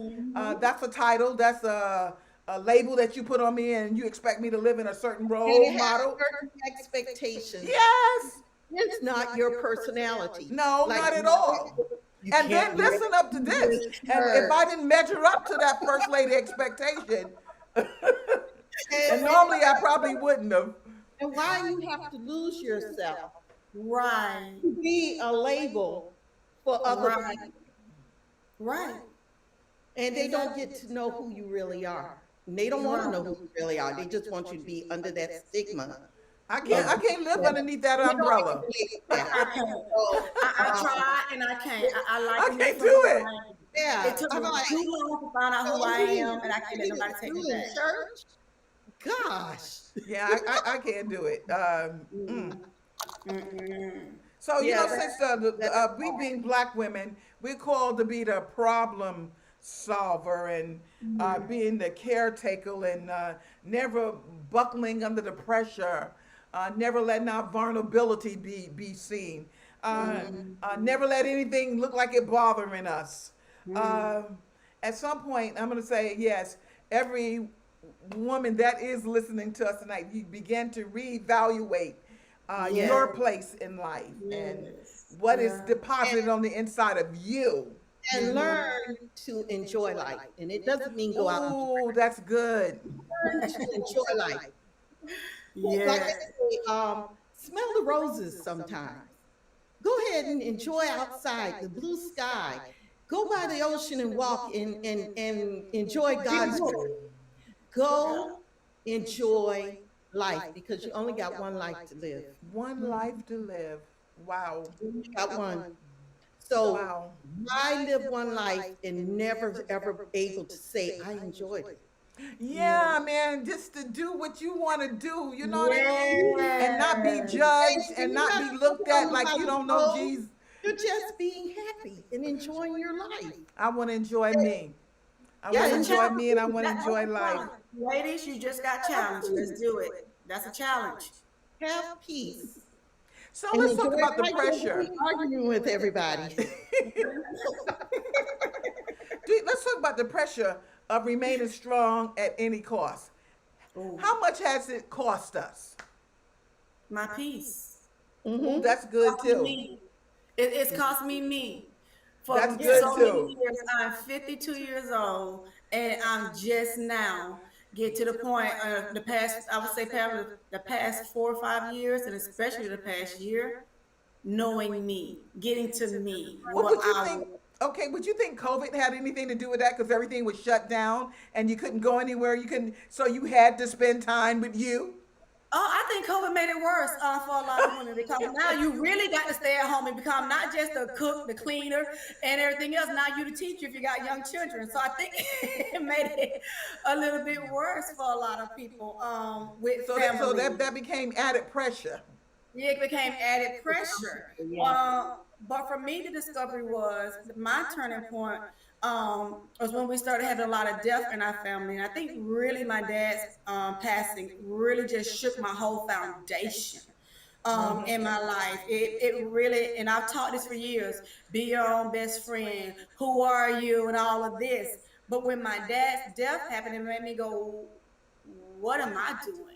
that's a title. That's a label that you put on me, and you expect me to live in a certain And role it has model. certain expectations. Yes. It's not your personality. No, Like, not at all. you And can't then listen up to this. And if I didn't measure up to that first lady expectation, and normally I probably wouldn't have. and why you have to lose yourself Right. to be a label for other Right. people, Right. and they don't get to know who you really are. And they don't want to know who you really are. They just want you to be under that stigma. I can't live underneath that We don't umbrella. relate to I that. can't. So, I try and I can't. I like I to can't live do for it. who I am. yeah, It took I'm me like, too long to find out who I am, and I can't let you nobody take do me in back. church. Gosh. Yeah, I can't do it. Mm-mm. So Yeah, since we being black women, we're called to be the problem solver and being the caretaker and never buckling under the pressure, never letting our vulnerability be seen, never let anything look like it bothering us. At some point, I'm going to say yes. Every woman that is listening to us tonight, you begin to reevaluate Yeah. your place in life and Yes. what is Yeah. deposited on the inside of you. And learn to enjoy life. And it doesn't mean go out and Oh, that's good. learn to enjoy life. Like I Yes. say, smell the roses sometimes. Go ahead and enjoy outside the blue sky. Go by the ocean and walk and enjoy God's beauty. Go enjoy life because you only got one life to live. One life to live. Wow. You got one. So Wow. I live one life and never ever able to say I enjoyed it. Yeah, man, just to do what you want to do, you know what I mean? And not be Yes. judged And and you're not not be looked at like you about don't know goals. Jesus. You're just being happy and enjoying your life. I want to enjoy me. I Yeah, want to and enjoy me and I want to That's enjoy a life. challenge. Ladies, you just got challenged. Let's do it. That's a challenge. have peace. So And let's talk enjoy about the life pressure. without arguing with everybody. Let's talk about the pressure of remaining strong at any cost. Ooh. How much has it cost us? My peace. Ooh, that's good too. Me. It's cost me. For That's good so too. many years, I'm 52 years old, and I'm just now get to the point of the past, I would say probably the past 4 or 5 years, and especially the past year, knowing me, getting to me, But what would you I think? Okay, would you think COVID had anything to do with that? Because everything was shut down and you couldn't go anywhere. You couldn't, so you had to spend time with you. Oh, I think COVID made it worse for a lot of women because now you really got to stay at home and become not just the cook, the cleaner, and everything else. Now you the teacher if you got young children. So I think it made it a little bit worse for a lot of people with So family. that became added pressure. Yeah, it became added pressure. But for me, the discovery was my turning point was when we started having a lot of death in our family. And I think really my dad's passing really just shook my whole foundation in my life. It really, and I've taught this for years, be your own best friend. Who are you? And all of this. But when my dad's death happened, it made me go, what am I doing?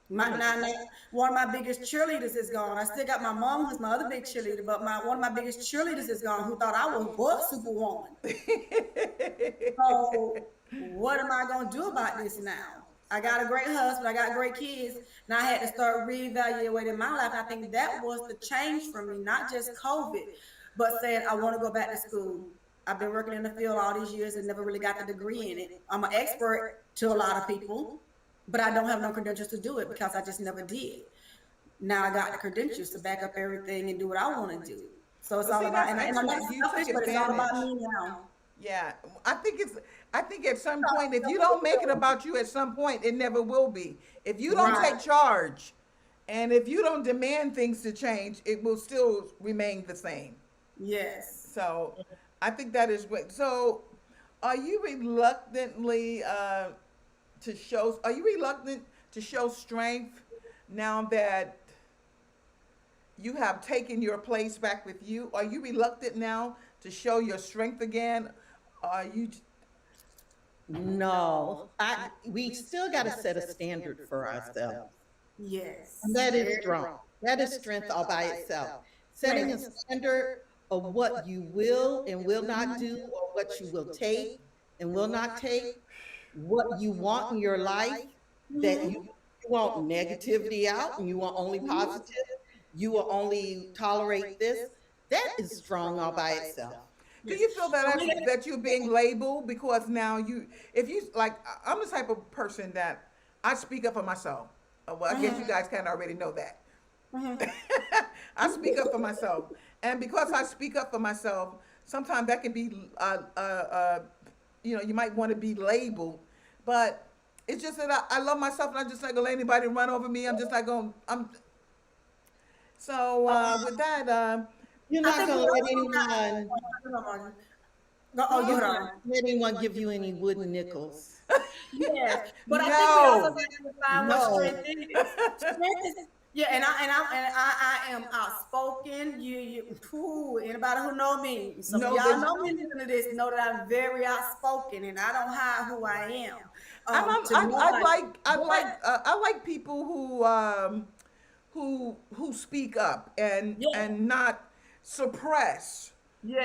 One of my biggest cheerleaders is gone. I still got my mom, who's my other big cheerleader, but one of my biggest cheerleaders is gone, who thought I was Superwoman. So what am I gonna do about this now? I got a great husband, I got great kids, and I had to start reevaluating my life. And I think that was the change for me, not just COVID, but saying I want to go back to school. I've been working in the field all these years and never really got the degree in it. I'm an expert to a lot of people, but I don't have no credentials to do it because I just never did. Now I got the credentials to back up everything and do what I want to do. So it's Well, all see, about, that's and I'm not excellent. You selfish, took but it's all about advantage. me now. Yeah, I think it's. I think at some point, if you don't make it about you, at some point, it never will be. If you don't Right. take charge, and if you don't demand things to change, it will still remain the same. Yes. So, I think that is what. So, are you reluctantly to show? Are you reluctant to show strength now that you have taken your place back with you? Are you reluctant now to show your strength again? Are you? No, we still got to set a standard for ourselves. And Yes. that is Very strong. That is strength all by itself. Setting a right. standard of what you will and will not do, or what you will take and will not take, what you want in your life, that Mhm. you want negativity out and you want only positive, you will only tolerate this. That is strong all by itself. Do Yes. you feel that For me, that you're being labeled because now you, if you like, I'm the type of person that I speak up for myself. Well, I guess you guys kind of already know that. I speak up for myself, and because I speak up for myself, sometimes that can be, you might want to be labeled, but it's just that I love myself, and I'm just not gonna let anybody run over me. I'm just not going. I'm so with that. You're I not think we going to let also anyone, got. Oh, you you're hold not on. gonna let anyone give you any wooden nickels. Yes, but I think we also No, got to define what strength No. is. Strength is, yeah, and I am outspoken. Anybody who know me, some of no, y'all this. know me listening to this know that I'm very outspoken and I don't hide who I am. And To nobody. But I like people who speak up yeah, and not suppress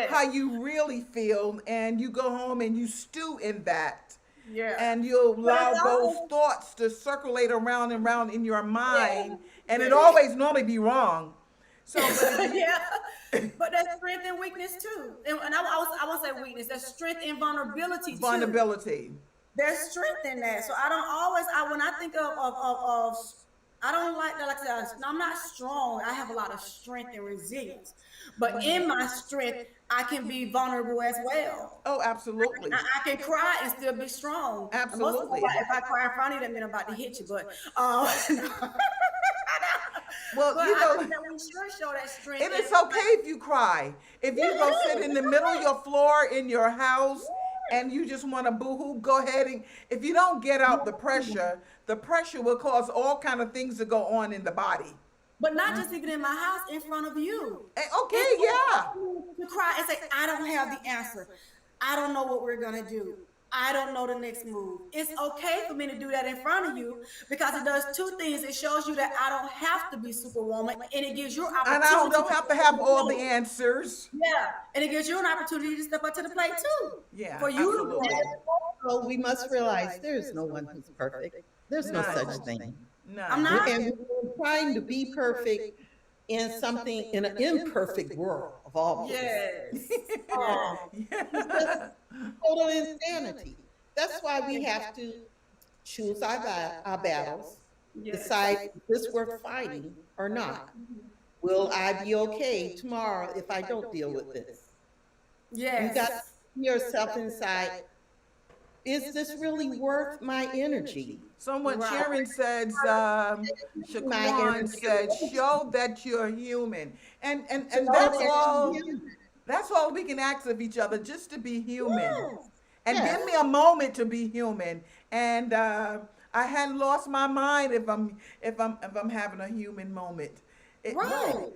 how yes, you really feel, and you go home and you stew in that, yeah. and you But it's allow those also thoughts to circulate around and around in your mind, and it yeah. always normally be wrong. So but if you Yeah, but that's strength and weakness too. And I won't say weakness. That's strength and vulnerability too. vulnerability. There's strength in that. So I don't always. When I think of I don't like that. Like I said, I'm not strong. I have a lot of strength and resilience, but in my strength, I can be vulnerable as well. Oh, absolutely. I can cry and still be strong. And most of the Absolutely. time, if I cry in front of you, that means I'm about to hit you. But Well, but you I know, think that we sure show that strength and and it's okay if you cry. If you go sit in the middle of your floor in your house and you just want to boo-hoo, go ahead, and if you don't get out the pressure will cause all kind of things to go on in the body. but not just even in my house, in front of you. Okay, It's yeah. okay to cry and say, I don't have the answer. I don't know what we're going to do. I don't know the next move. It's okay for me to do that in front of you because it does two things. It shows you that I don't have to be superwoman and it gives you an And I opportunity don't to have to step up to have the all the plate. answers. Yeah. And it gives you an opportunity to step up to the plate too. Yeah, For you to grow. absolutely. So we must realize there is no one who's perfect. There's no None. such thing. I'm None. not. And we're trying to be perfect in something, in an imperfect world of all places. Yes. Um, it's just total insanity. That's why we have to choose our battles, Yes. decide if this worth fighting or not. Will I be okay tomorrow if I don't deal with this? You got to Yes. see yourself inside. Is this really worth my energy? Someone, Right. Sharon said, My Shaquan energy. said, show that you're human. To And know that's that I'm all. human. That's all we can ask of each other, just to be human. Yes. And Yes. give me a moment to be human. And I hadn't lost my mind if I'm having a human moment. Right. No,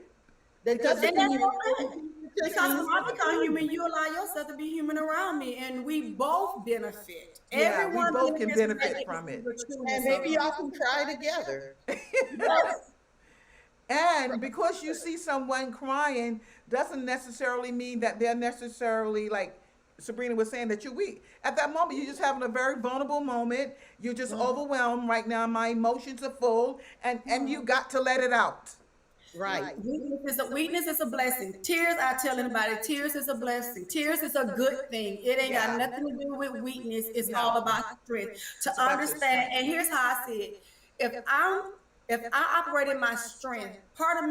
that And doesn't that's mean okay. it just Because means when I become human, you allow yourself to be human around me, and we both benefit. Yeah, we Everyone both can benefits when they benefit get to from see it. the and trueness of maybe it. y'all can try together. Yes. And because you see someone crying doesn't necessarily mean that they're necessarily like Sabrina was saying that you're weak. At that moment, you're just having a very vulnerable moment. You're just overwhelmed right now. My emotions are full, and you got to let it out. Right. Weakness is a blessing. Tears, I tell anybody, tears is a blessing. Tears is a good thing. It ain't got Yeah. nothing to do with weakness. It's all No, about strength. To it's about your understand, strength. and here's how I see it. If I'm if I operate in my strength, part of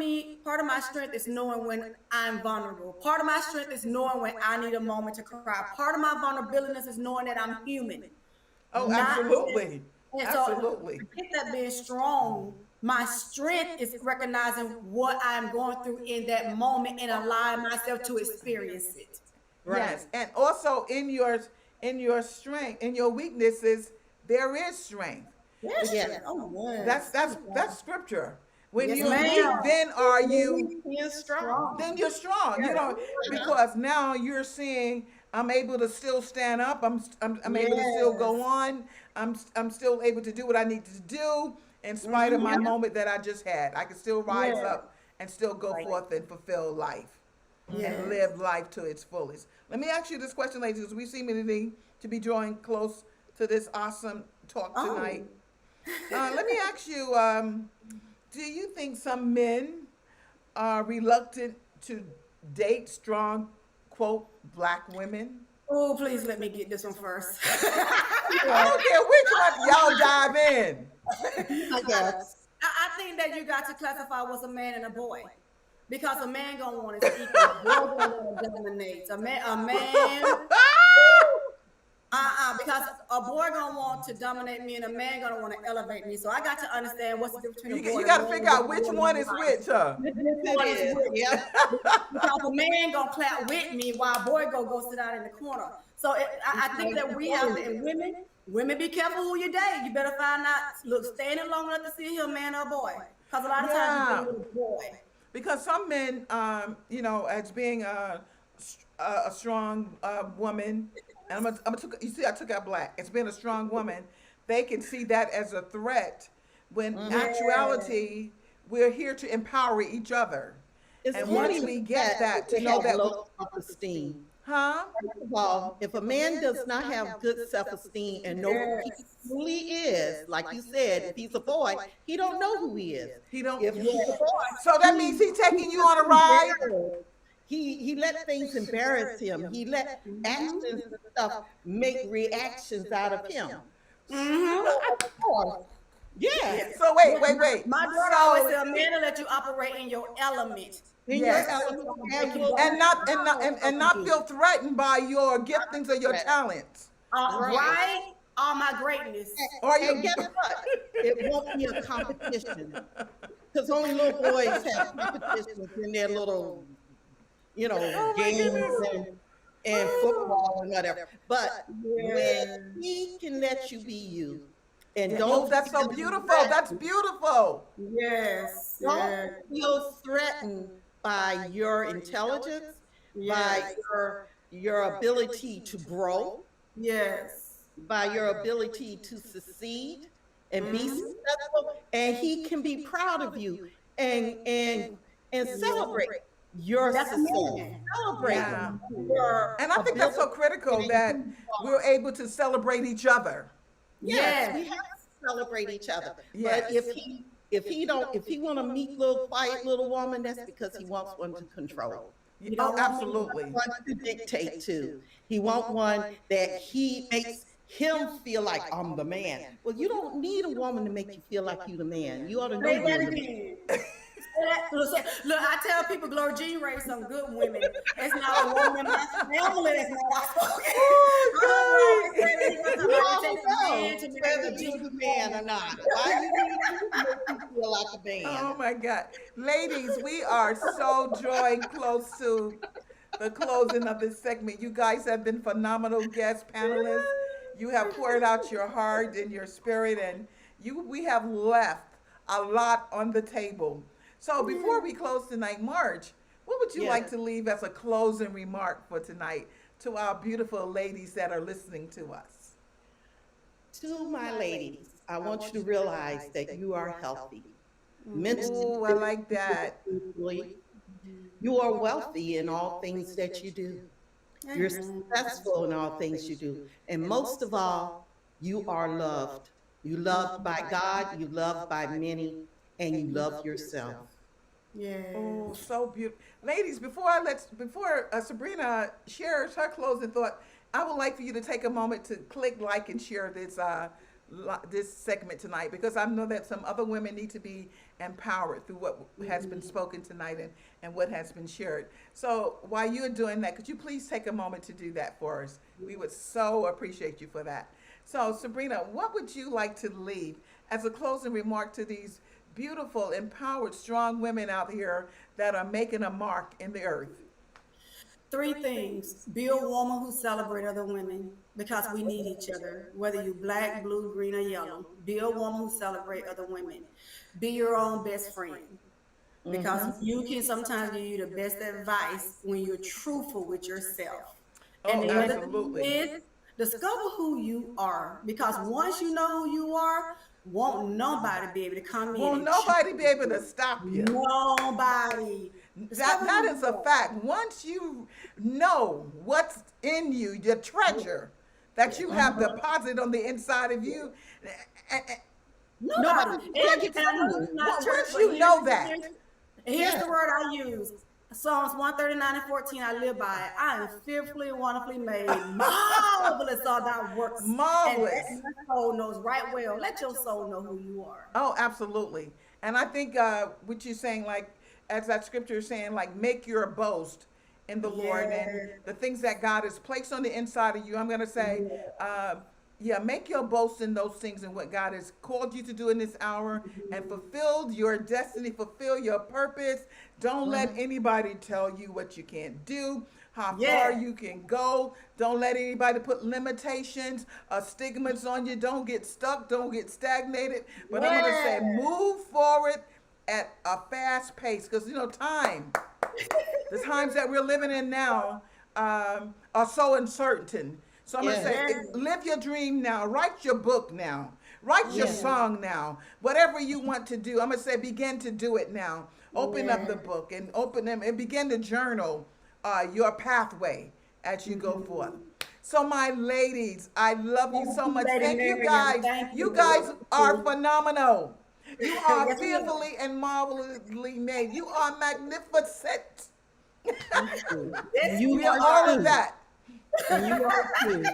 my strength is knowing when I'm vulnerable. Part of my strength is knowing when I need a moment to cry. Part of my vulnerability is knowing that I'm human. Oh, Not absolutely, and so absolutely. forget that being strong. My strength is recognizing what I'm going through in that moment and allowing myself to experience it. Right. Yes, and also in your strength, in your weaknesses, there is strength. Yes, Yes. strength. Oh That's yes. that's scripture. When Yes, you're ma'am. weak, then are you He is strong. Strong. then you're strong. You Yes. know, because now you're seeing I'm able to still stand up. I'm able to still go Yes. on. I'm still able to do what I need to do in spite of my Mm-hmm. moment that I just had. I can still rise Yes. up and still go Right. forth and fulfill life and Yes. live life to its fullest. Let me ask you this question, ladies, because we seem to be drawing close to this awesome talk tonight. Oh. Let me ask you: do you think some men are reluctant to date strong, quote, black women? Oh, please let me get this one first. I don't care which one. Y'all dive in. I guess. I think that you got to classify what's a man and a boy. Because a man gonna want his equal, a boy gonna want to dominate. A man, because a boy gonna want to dominate me, and a man gonna want to elevate me. So I got to understand what's the difference between a boy You and a got to man figure and what out I which want in one my is life. which, huh? Yes, Which one is it is. which? Yep. Because a man gonna clap with me while a boy go sit out in the corner. So I think that we have to, and women be careful who you date. You better find out. Look, staying long enough to see if he a man or a boy. Because a lot of times you Yeah. dealing with a boy. Because some men, as being a strong woman, and you see, I took out black. As being a strong woman, they can see that as a threat. When Yeah. actuality, we're here to empower each other. It's And funny once you we say get that that, to they know have that, low self-esteem. huh? First of all, if a man does not have good self-esteem and know who he Yes. truly is, like you said, if he's a boy, he don't know who he is. He don't. If he's a Yes. boy, So that he means he's taking you just on a ride. embarrassed. He let things embarrass him. He let actions Mm-hmm. and stuff make reactions out of him. Mm-hmm. So of course, yes, Yes. So wait. My daughter always So said, a man will let you operate in your element. in your yes, Versus element someone who and make you will go and be not you. feel threatened by your giftings or your Correct. talents. Right. right, all my greatness. Or And you. guess what? It won't be a competition because only little boys have competitions in their little, Oh my games goodness. and football and whatever. But when Yeah. he can let you be you and Yeah. Oh, don't that's so feel beautiful. That's threatened, beautiful. Yes. don't Yeah. feel threatened by your intelligence, by Yes. your ability to grow, Yes. by your ability to succeed and be Mm-hmm. successful, and he can be proud of you and and and Yeah. celebrate your That's a success, man. celebrate That's a Yeah. man. your And I think that's ability so critical and who that you we're are. able to celebrate each other. Yes, Yes. we have to celebrate each other. But Yes. if he want a meek little quiet little woman, that's because he wants one to control. You Oh, don't want me. absolutely. One to dictate to. He want one that he makes him feel like I'm the man. Well, you don't need a woman to make you feel like you the man. You ought to know Say you're that the man. again. Look, I tell people Gloria Jean raised some good women. It's not a woman in my family that's not outspoken. I always say that because You somebody all takes a man know to marry whether a you're Jean the man or woman. not. Why you need to make you feel like a Oh man? my God. Ladies, we are so drawing close to the closing of this segment. You guys have been phenomenal guest panelists. You have poured out your heart and your spirit, and we have left a lot on the table. So before we close tonight, Marge, what would you like Yes. to leave as a closing remark for tonight to our beautiful ladies that are listening to us? To my ladies, I want you to realize that you are healthy, mentally, Ooh, I like physically, that. spiritually. You are wealthy in all things that you do. You're Amen. successful in all things you do. And most of all, you are loved. You loved by God, you loved by many, and you love yourself. Oh, Yes. so beautiful, ladies. Before Sabrina shares her closing thought, I would like for you to take a moment to click like and share this segment tonight, because I know that some other women need to be empowered through what has been spoken tonight and what has been shared. So while you're doing that, could you please take a moment to do that for us? We would so appreciate you for that. So Sabrina, what would you like to leave as a closing remark to these beautiful, empowered, strong women out here that are making a mark in the earth? Three things. Be a woman who celebrates other women because we need each other, whether you black, blue, green, or yellow. Be a woman who celebrates other women. Be your own best friend because Hmm. you can sometimes give you the best advice when you're truthful with yourself. And Oh, the other thing absolutely. is discover who you are because once you know who you are, won't nobody be able to come in Won't and change nobody be able to you. stop you. Nobody. That Discover that who is you a are. fact. Once you know what's in you, your treasure that you have Hmm. deposited on the inside of you, eh, eh, Nobody. Nobody And, can what, take it and I from know this you. is not church, once but you know that, here's Yeah. the word I use. Psalms 139 and 14, I live by it. I am fearfully and wonderfully made. Marvelous are thy works. And that marvelous. my soul knows right well. Let your soul know who you are. Oh, absolutely. And I think what you're saying, like, as that scripture is saying, like, make your boast in the Lord and Yes. the things that God has placed on the inside of you. I'm going to say, uh, yeah, make your boast in those things and what God has called you to do in this hour and fulfilled your destiny, fulfill your purpose. Don't let Hmm. anybody tell you what you can't do, how far Yes. you can go. Don't let anybody put limitations or stigmas on you. Don't get stuck. Don't get stagnated. But I'm going to say, Yes. move forward at a fast pace because, the times that we're living in now are so uncertain. So I'm going to Yes. say, Yes. live your dream now. Write your book now. Write your Yes. Mm. song now. Whatever you want to do, I'm going to say, begin to do it now. Open up Yes. the book and open them and begin to journal your pathway as you go forth. So my ladies, I love you Thank so you, much. Lady Thank you Miriam. guys. Thank You guys are you. phenomenal. You are Yes, we are. fearfully and marvelously made. You are magnificent. Thank you. And Yes, you We are you are all of are. too. that. And you are too.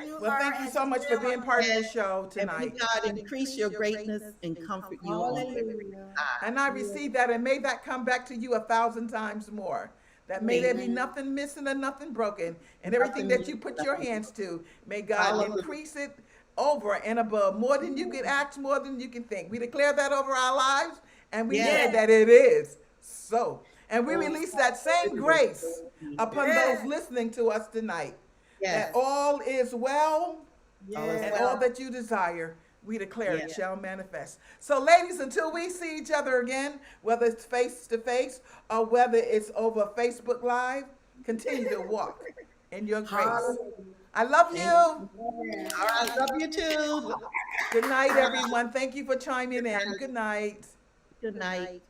You Well, are thank you as so much for well. being part of the And, show and may tonight. God increase your greatness and comfort you on every Hallelujah. And I Yes. receive that, and may that come back to you 1,000 times more. That may there be side. Amen. nothing missing and nothing broken, and everything Nothing that missing, you put your nothing hands broken. to, may God Hallelujah. increase it over and above, more than you could ask, more than you can think. We declare that over our lives, and we Yes. say Yes. that it is so. And we Oh, release that same it is grace so indeed. upon those Yes. listening to us tonight. That Yes. all is well All is and all Yes. well. that you desire, we declare it Yes. shall manifest. So, ladies, until we see each other again, whether it's face to face or whether it's over Facebook Live, continue to walk in your grace. Hallelujah. I love you. Amen. All right. Love you too. Good night, All right. everyone. Thank you for chiming Good in. night. Good night. Good night.